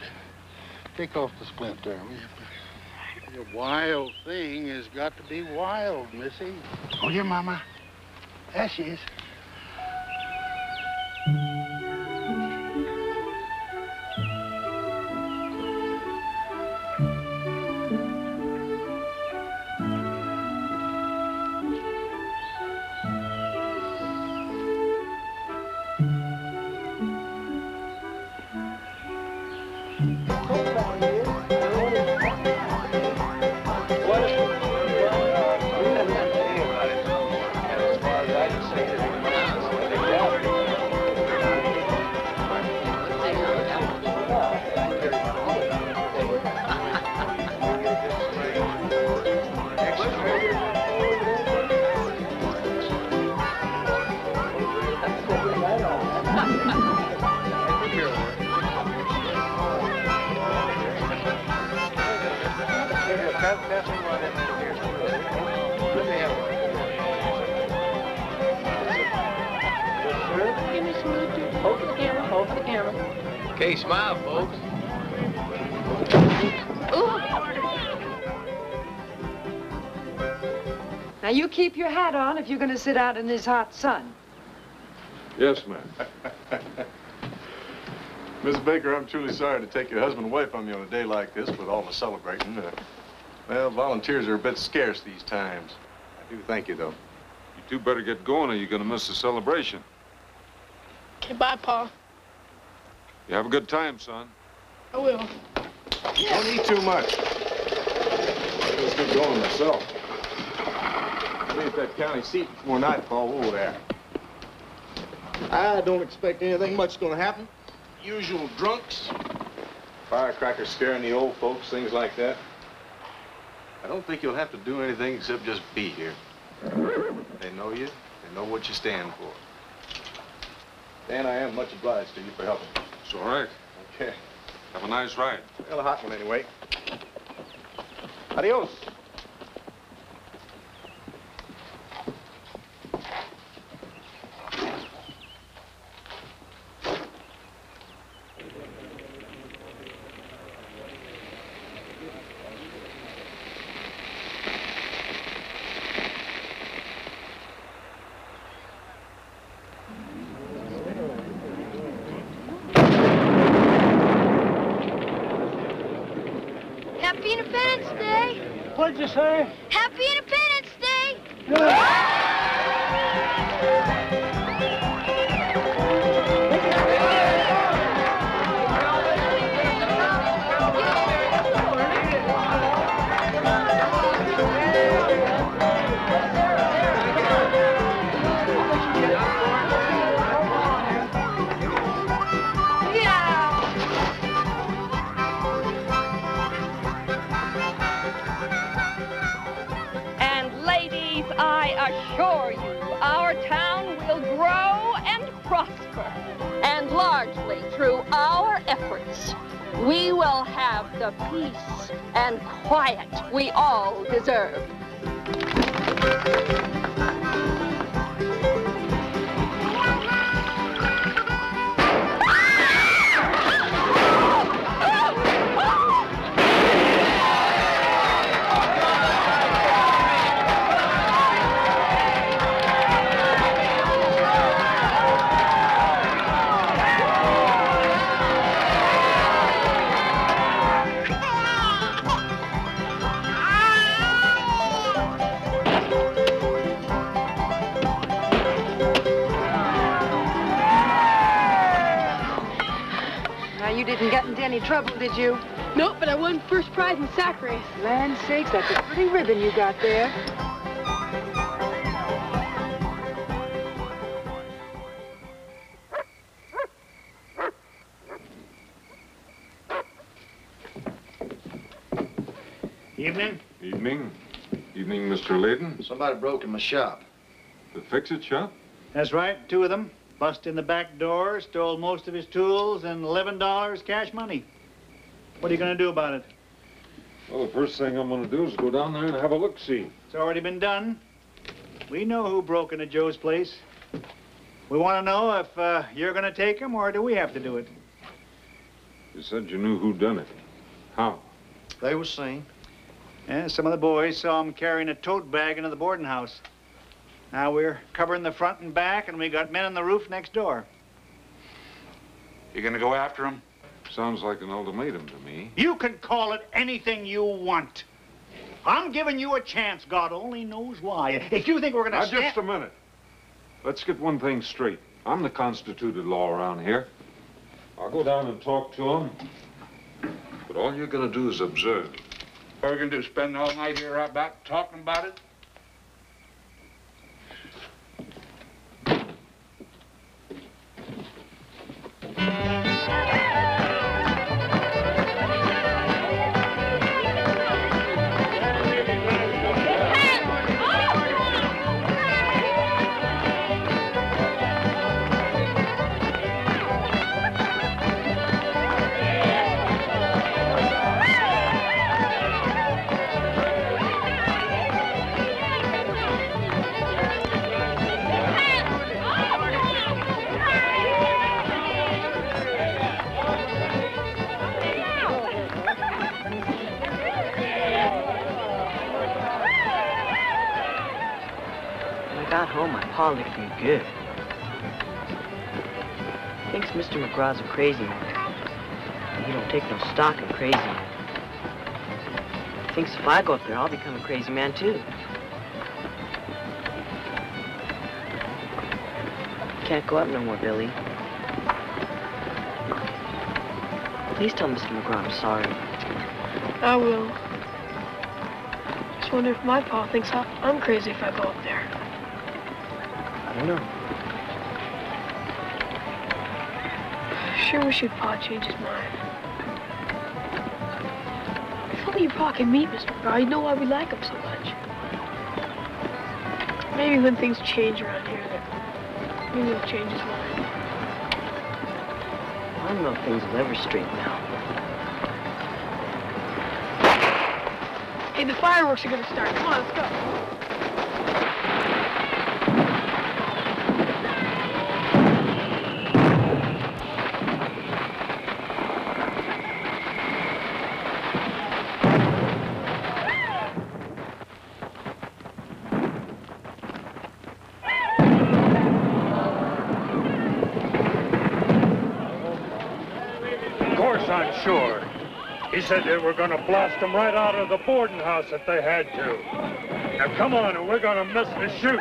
Take off the splint there, will you? The wild thing has got to be wild, Missy. Oh, your mama. There she is. Okay, smile, folks. Now, you keep your hat on if you're going to sit out in this hot sun. Yes, ma'am. Miss Baker, I'm truly sorry to take your husband away from you on a day like this with all the celebrating. Well, volunteers are a bit scarce these times. I do thank you, though. You two better get going or you're gonna miss the celebration. Okay, bye, Pa. You have a good time, son. I will. Don't eat too much. Let's get going myself. I'll be at that county seat before nightfall over there. I don't expect anything much is gonna happen. Usual drunks. Firecrackers scaring the old folks, things like that. I don't think you'll have to do anything except just be here. They know you. They know what you stand for. Dan, I am much obliged to you for helping. It's all right. Okay. Have a nice ride. Well, a hot one anyway. Adios. Happy Independence Day! What'd you say? Happy Independence Day! I assure you, our town will grow and prosper. And largely through our efforts, we will have the peace and quiet we all deserve. You didn't get into any trouble, did you? Nope, but I won first prize in sack race. Land sakes, that's a pretty ribbon you got there. Evening. Evening. Evening, Mr. Layton. Somebody broke in my shop. The fix-it shop? That's right, two of them. Bust in the back door, stole most of his tools, and $11 cash money. What are you going to do about it? Well, the first thing I'm going to do is go down there and have a look-see. It's already been done. We know who broke into Joe's place. We want to know if you're going to take him, or do we have to do it? You said you knew who done it. How? They were seen. Yeah, some of the boys saw him carrying a tote bag into the boarding house. Now we're covering the front and back, and we got men on the roof next door. You gonna go after him? Sounds like an ultimatum to me. You can call it anything you want. I'm giving you a chance, God only knows why. If you think we're gonna Now, just a minute. Let's get one thing straight. I'm the constituted law around here. I'll go down and talk to him. But all you're gonna do is observe. What are we gonna do, spend all night here right back talking about it? Pa licked me good. Thinks Mr. McGraw's a crazy man. He don't take no stock in crazy men. He thinks if I go up there, I'll become a crazy man, too. Can't go up no more, Billy. Please tell Mr. McGraw I'm sorry. I will. Just wonder if my pa thinks I'm crazy if I go up there. I don't know. Sure wish your pa change his mind. If only your pa can meet Mr. McGraw, he'd know why we like him so much. Maybe when things change around here, maybe he'll change his mind. I don't know if things will ever straighten out. Hey, the fireworks are gonna start. Come on, let's go. I'm sure. He said they were going to blast them right out of the boarding house if they had to. Now come on, or we're going to miss the shoot.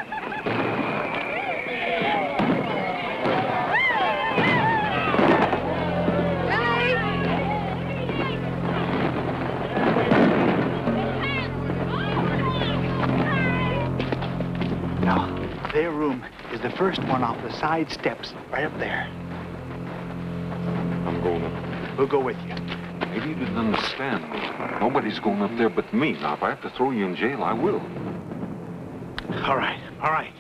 Now, their room is the first one off the side steps, right up there. I'm going up. We'll go with you. Maybe you didn't understand me. Nobody's going up there but me. Now, if I have to throw you in jail, I will. All right, all right.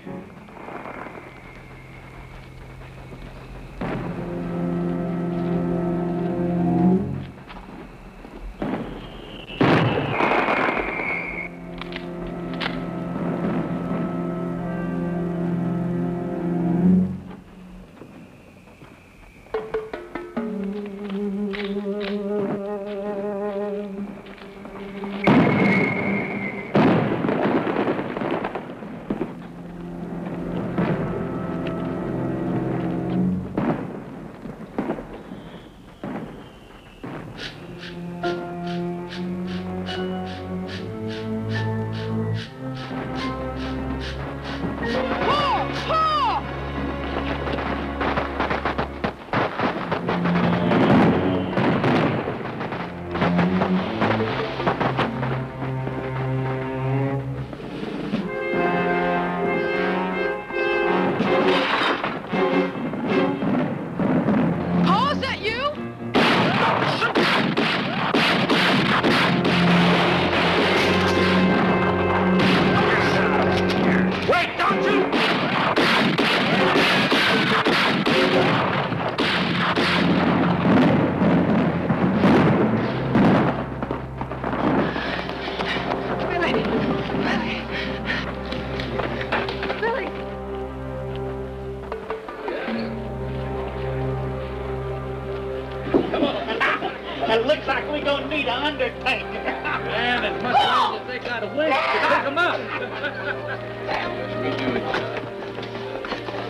It looks like we're gonna need an undertaker. Man, as much as they got a winch to pick them up.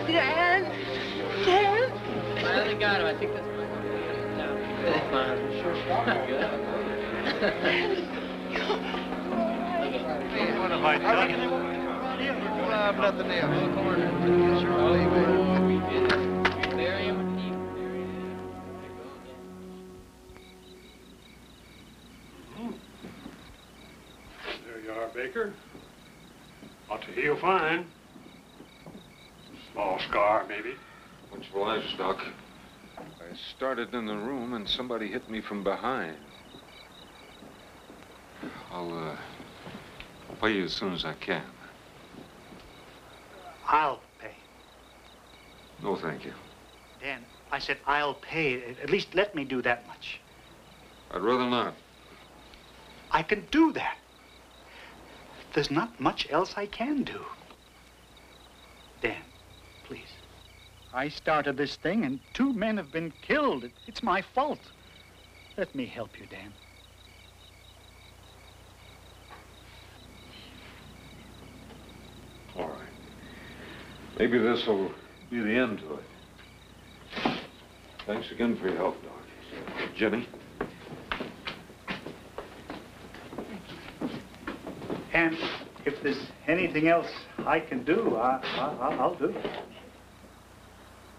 Dan? Dan? I only got him. I think that's fine. Sure. What have I done? Nothing else. There you are, Baker. Ought to heal fine. Small scar, maybe. Which was, Doc. I started in the room and somebody hit me from behind. I'll pay you as soon as I can. I'll pay. No, thank you. Dan, I said I'll pay. At least let me do that much. I'd rather not. I can do that. There's not much else I can do. Dan, please. I started this thing and 2 men have been killed. It's my fault. Let me help you, Dan. All right. Maybe this will be the end to it. Thanks again for your help, Doc. Jenny? And if there's anything else I can do, I'll do it.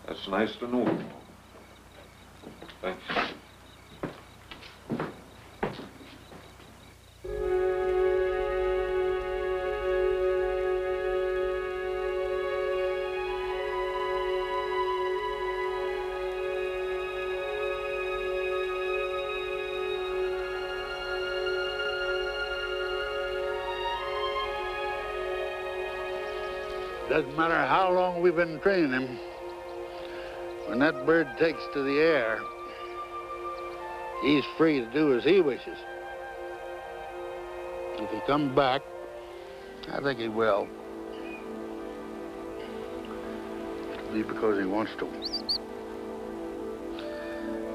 That's nice to know. Thanks. Doesn't matter how long we've been training him. When that bird takes to the air, he's free to do as he wishes. If he comes back, I think he will. It'll be because he wants to.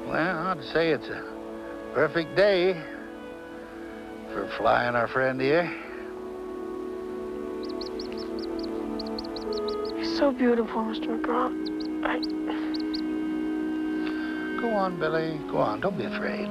Well, I'd say it's a perfect day for flying our friend here. So beautiful, Mr. McGraw. Go on, Billy. Go on. Don't be afraid.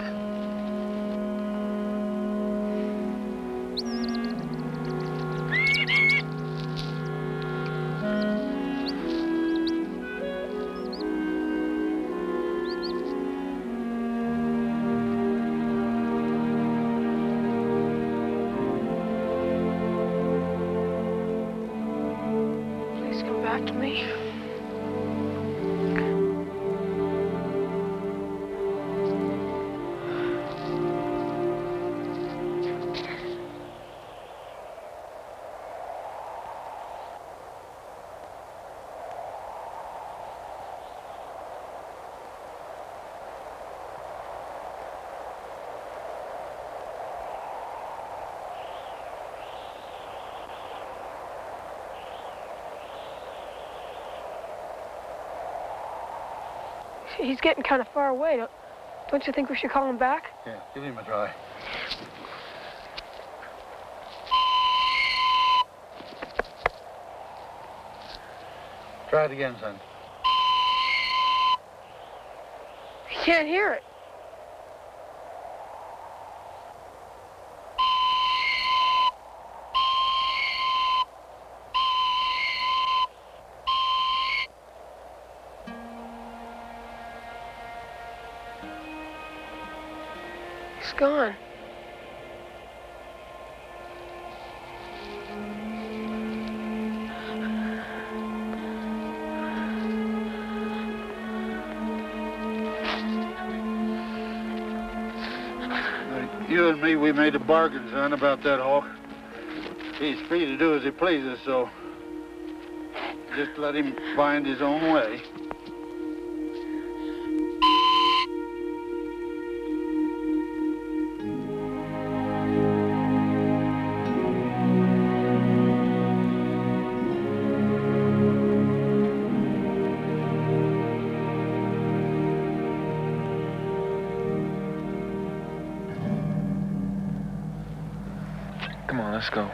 To me. He's getting kind of far away. Don't you think we should call him back? Yeah, give him a try. Try it again, son. He can't hear it. He's gone. You and me, we made a bargain, son, about that hawk. He's free to do as he pleases, so just let him find his own way. Come on, let's go.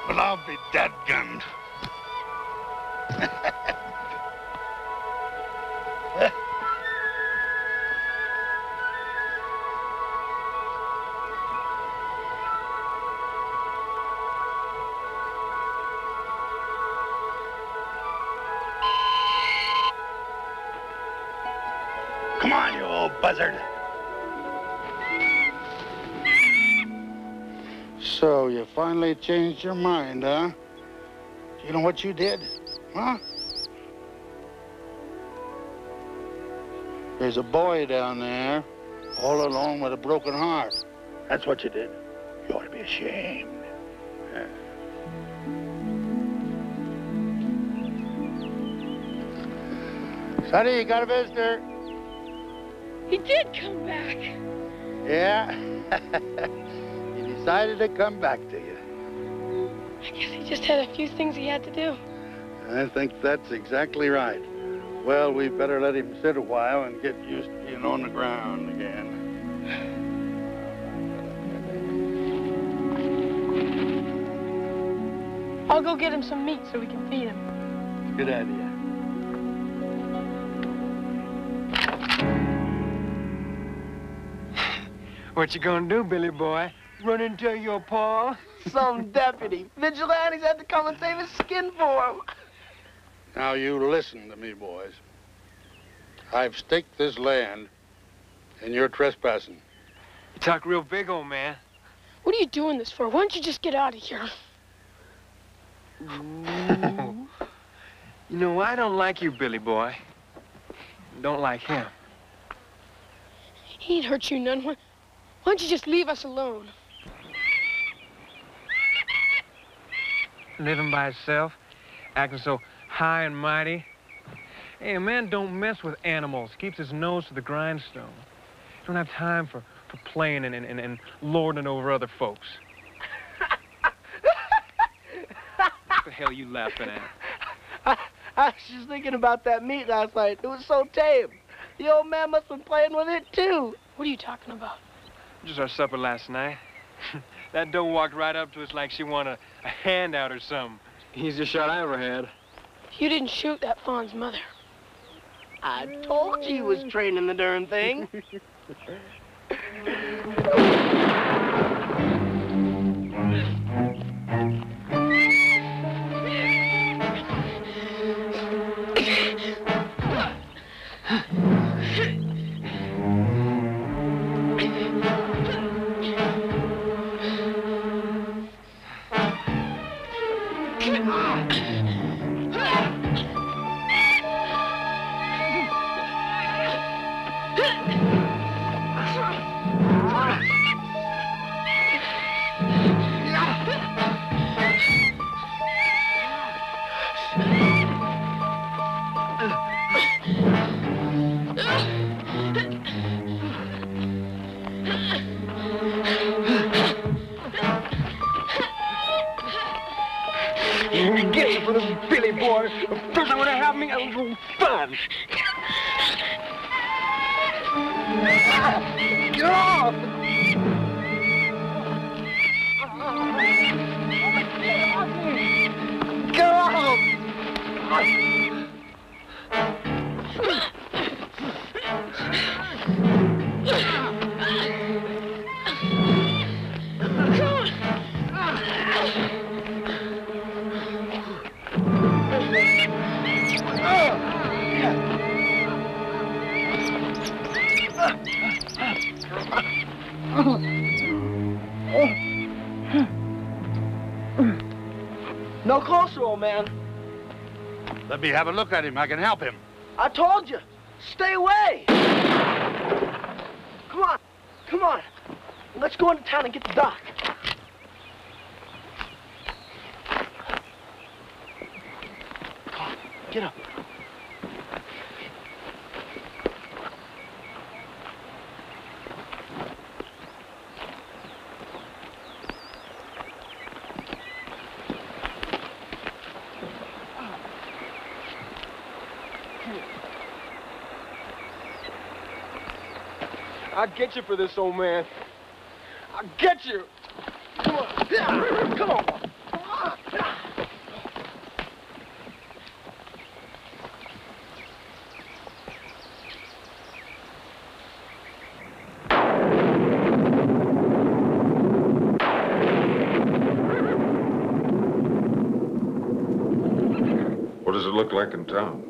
Well, I'll be dadgummed. Come on, you old buzzard. So, you finally changed your mind, huh? You know what you did? Huh? There's a boy down there, all alone with a broken heart. That's what you did. You ought to be ashamed. Yeah. Sonny, you got a visitor. He did come back. Yeah. He decided to come back to you. I guess he just had a few things he had to do. I think that's exactly right. Well, we better let him sit a while and get used to being on the ground again. I'll go get him some meat so we can feed him. Good idea. What you gonna do, Billy boy? Run and tell your pa? Some deputy. Vigilantes had to come and save his skin for him. Now, you listen to me, boys. I've staked this land, and you're trespassing. You talk real big, old man. What are you doing this for? Why don't you just get out of here? You know, I don't like you, Billy boy. Don't like him. He ain't hurt you none. Why don't you just leave us alone? Living by himself, acting so high and mighty. Hey, a man don't mess with animals. Keeps his nose to the grindstone. Don't have time for playing and lording over other folks. What the hell are you laughing at? I was just thinking about that meat last night. It was so tame. The old man must have been playing with it, too. What are you talking about? Just our supper last night. That doe walked right up to us like she wanted a handout or something. Easiest shot I ever had. You didn't shoot that fawn's mother. I told you he was training the darn thing. Get you for this Billy boy. The first time when I have me, I was going fun. Get off! Get off! No closer, old man. Let me have a look at him. I can help him. I told you. Stay away. Come on. Come on. Let's go into town and get the doc. Come on. Get up. I'll get you for this, old man. I'll get you. Come on. Come on. What does it look like in town?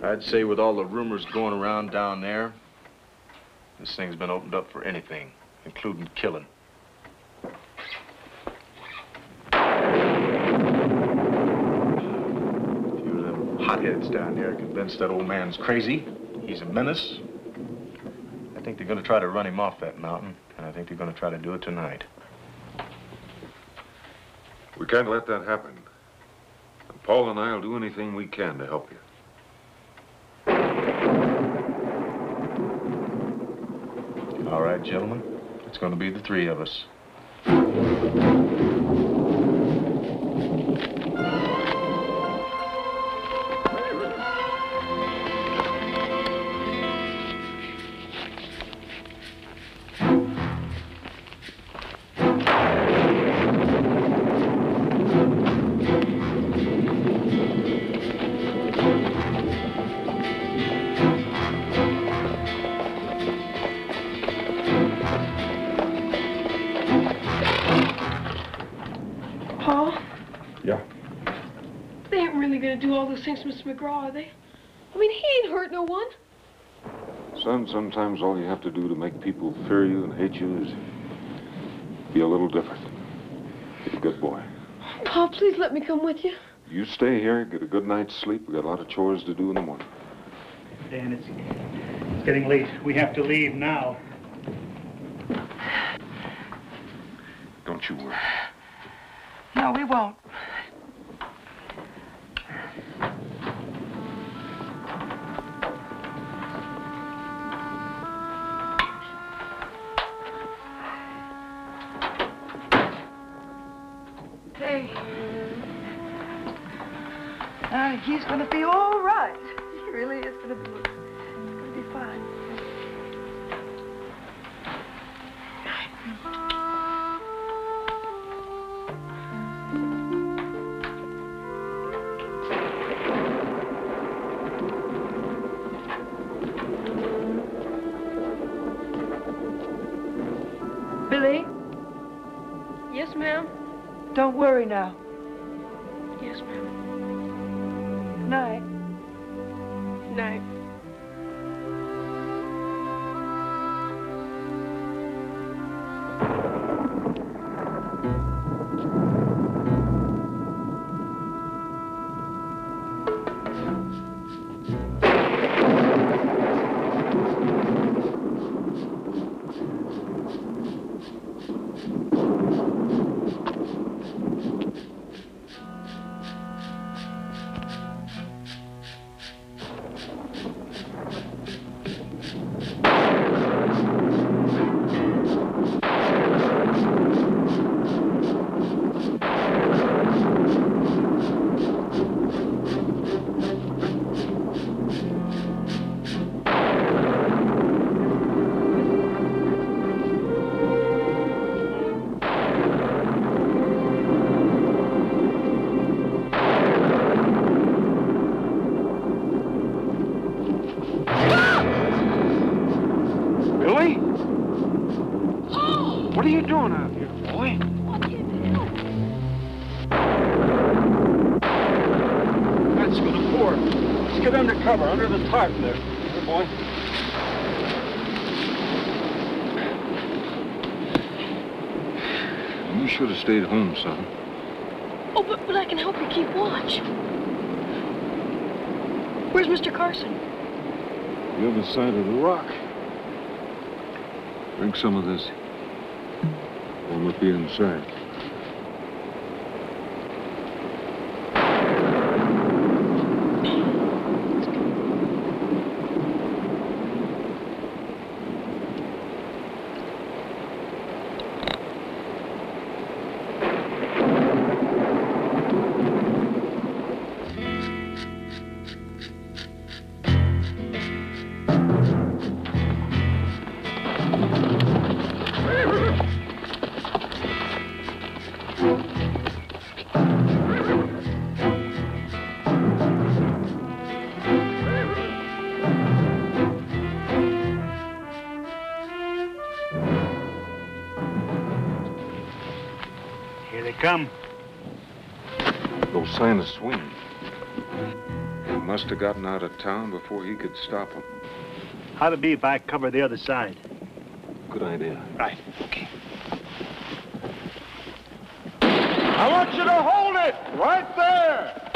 I'd say with all the rumors going around down there, this thing's been opened up for anything, including killing. A few of them hotheads down there are convinced that old man's crazy. He's a menace. I think they're going to try to run him off that mountain, and I think they're going to try to do it tonight. We can't let that happen. And Paul and I will do anything we can to help you. All right, gentlemen. It's going to be the three of us. Do all those things, Mr. McGraw, are they? I mean, he ain't hurt no one. Son, sometimes all you have to do to make people fear you and hate you is be a little different. Be a good boy. Pa, please let me come with you. You stay here, get a good night's sleep. We got a lot of chores to do in the morning. Dan, it's getting late. We have to leave now. Don't you worry. No, we won't. He's going to be all right. He really is going to be fine. Billy? Yes, ma'am? Don't worry now. Yes, ma'am. Night. Night. Under the tarp there. Here, boy. You should have stayed home, son. Oh, but I can help you keep watch. Where's Mr. Carson? The other side of the rock. Drink some of this. Warm up the inside. Come. No sign of swing. He must have gotten out of town before he could stop him. How'd it be if I cover the other side? Good idea. Right. Okay. I want you to hold it right there.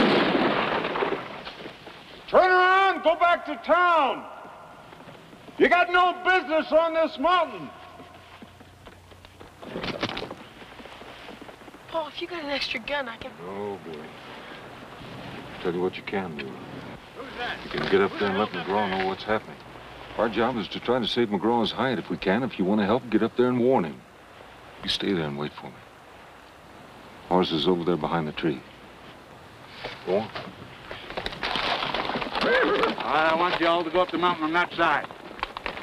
Turn around, go back to town. You got no business on this mountain. Paul, if you got an extra gun, I can... Oh, boy. Tell you what you can do. Who's that? You can get up there and let McGraw know what's happening. Our job is to try to save McGraw's hide if we can. If you want to help, get up there and warn him. You stay there and wait for me. Horse is over there behind the tree. Go on. I want you all to go up the mountain on that side.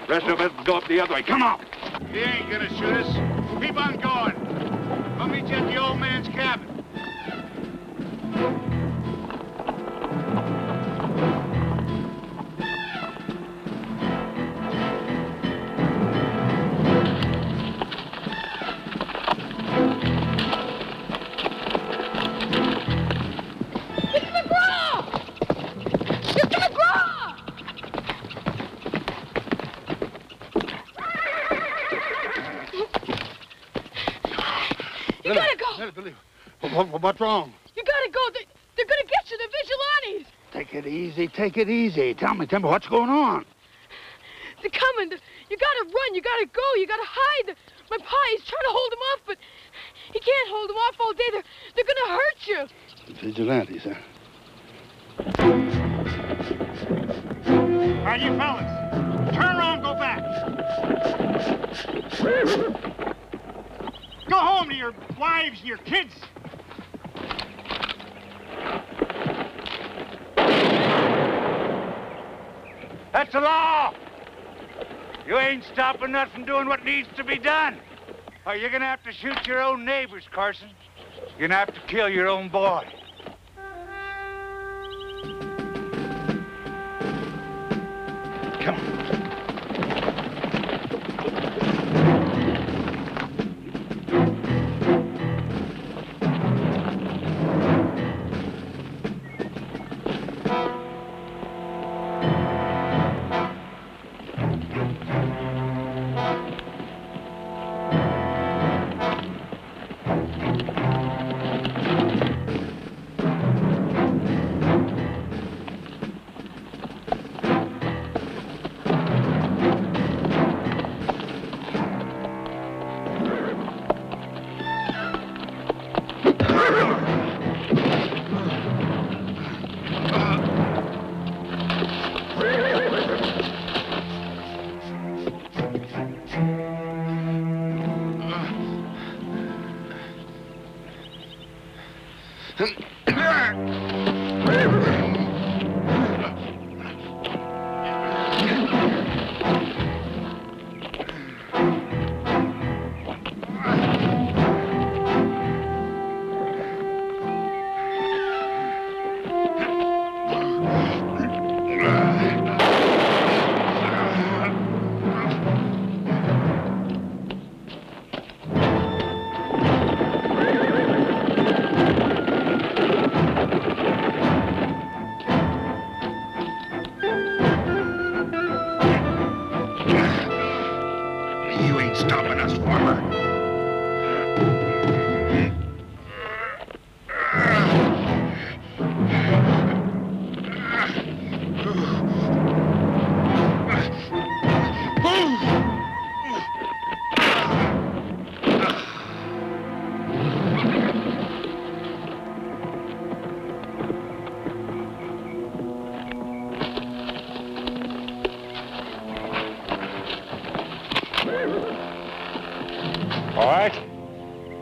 Rest of us go up the other way. Come on. He ain't gonna shoot us. Keep on going. I'll meet you at the old man's cabin. What's wrong? You gotta go. They're gonna get you. They're vigilantes. Take it easy, take it easy. Tell me, what's going on? They're coming. You gotta run. You gotta go. You gotta hide. My pa, he's trying to hold them off, but he can't hold them off all day. They're gonna hurt you. Vigilantes, huh? All right, you fellas, turn around, go back. Go home to your wives and your kids. That's the law. You ain't stopping us from doing what needs to be done. Or you're gonna have to shoot your own neighbors, Carson. You're gonna have to kill your own boy. Come on.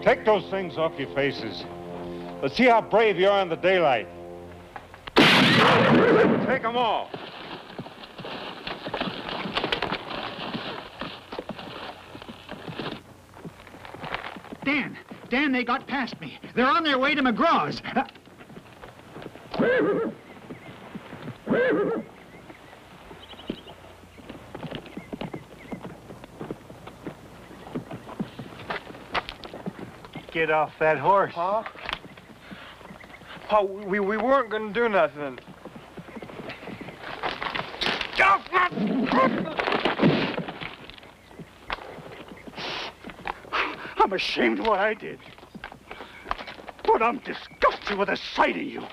Take those things off your faces. Let's see how brave you are in the daylight. Take them all. Dan, they got past me. They're on their way to McGraw's. Get off that horse. Pa? Pa, we weren't gonna do nothing. Get off that! I'm ashamed of what I did. But I'm disgusted with the sight of you.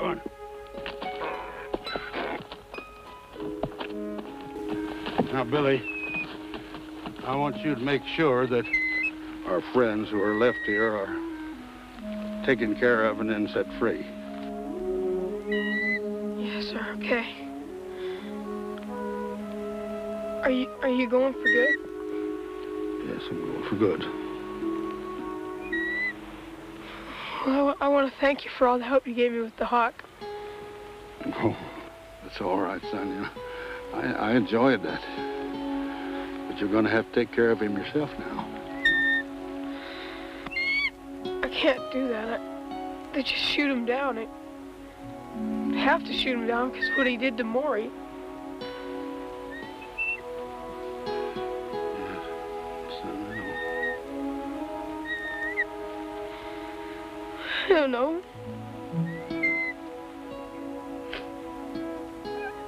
Come on. Now, Billy, I want you to make sure that our friends who are left here are taken care of and then set free. Yes, sir, okay. Are you going for good? Yes, I'm going for good. Well, I want to thank you for all the help you gave me with the hawk. Oh, that's all right, son. You know, I enjoyed that. But you're going to have to take care of him yourself now. I can't do that. They just shoot him down. I have to shoot him down because what he did to Maury. I don't know.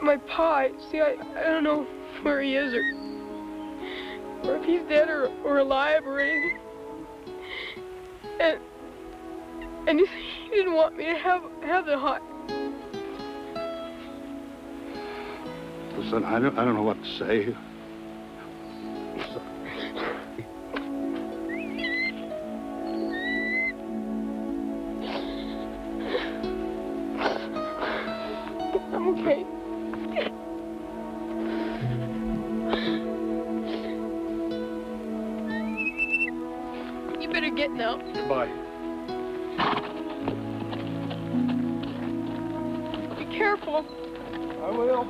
My pa, see, I don't know where he is or if he's dead or alive or anything. And he didn't want me to have the hawk. Listen, I don't know what to say. I'm okay. You better get now. Goodbye. Be careful. I will.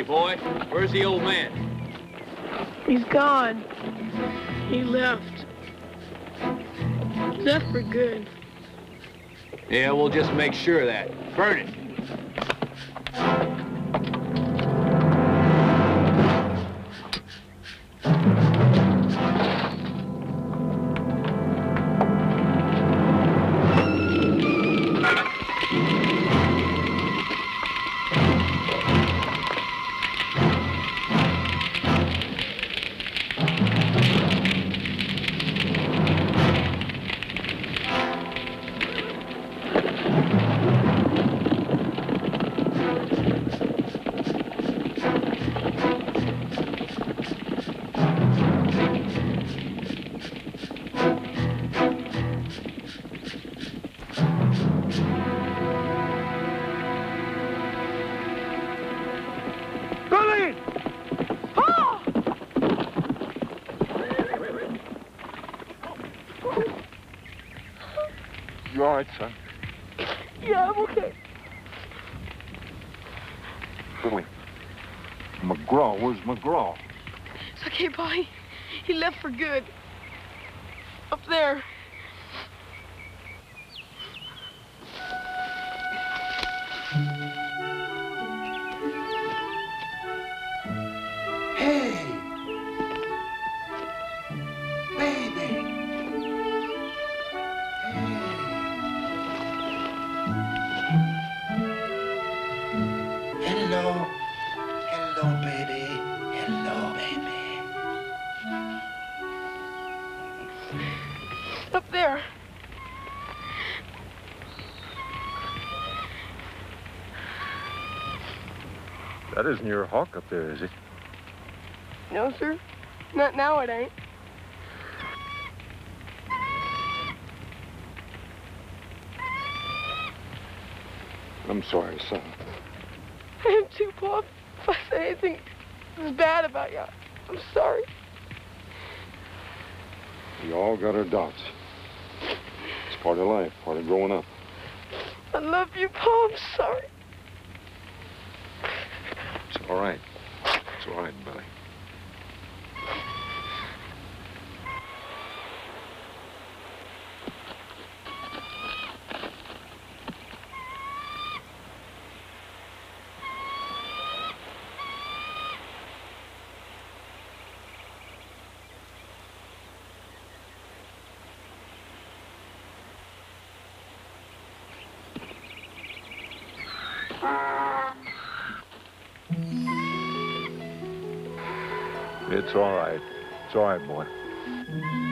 Boy, where's the old man? He's gone. He left. He left for good. Yeah, we'll just make sure of that. Burn it. You all right, son? Yeah, I'm okay. Billy. McGraw, where's McGraw? It's okay, Pa. He left for good. Up there. Hey! Baby! Hello. Hello, baby. Hello, baby. Up there. That isn't your hawk up there, is it? No, sir. Not now, it ain't. I'm sorry, son. I am too, Pop. If I say anything bad about you, I'm sorry. We all got our doubts. It's part of life, part of growing up. I love you, Paul. I'm sorry. It's all right. It's all right, Billy. It's all right. It's all right, boy.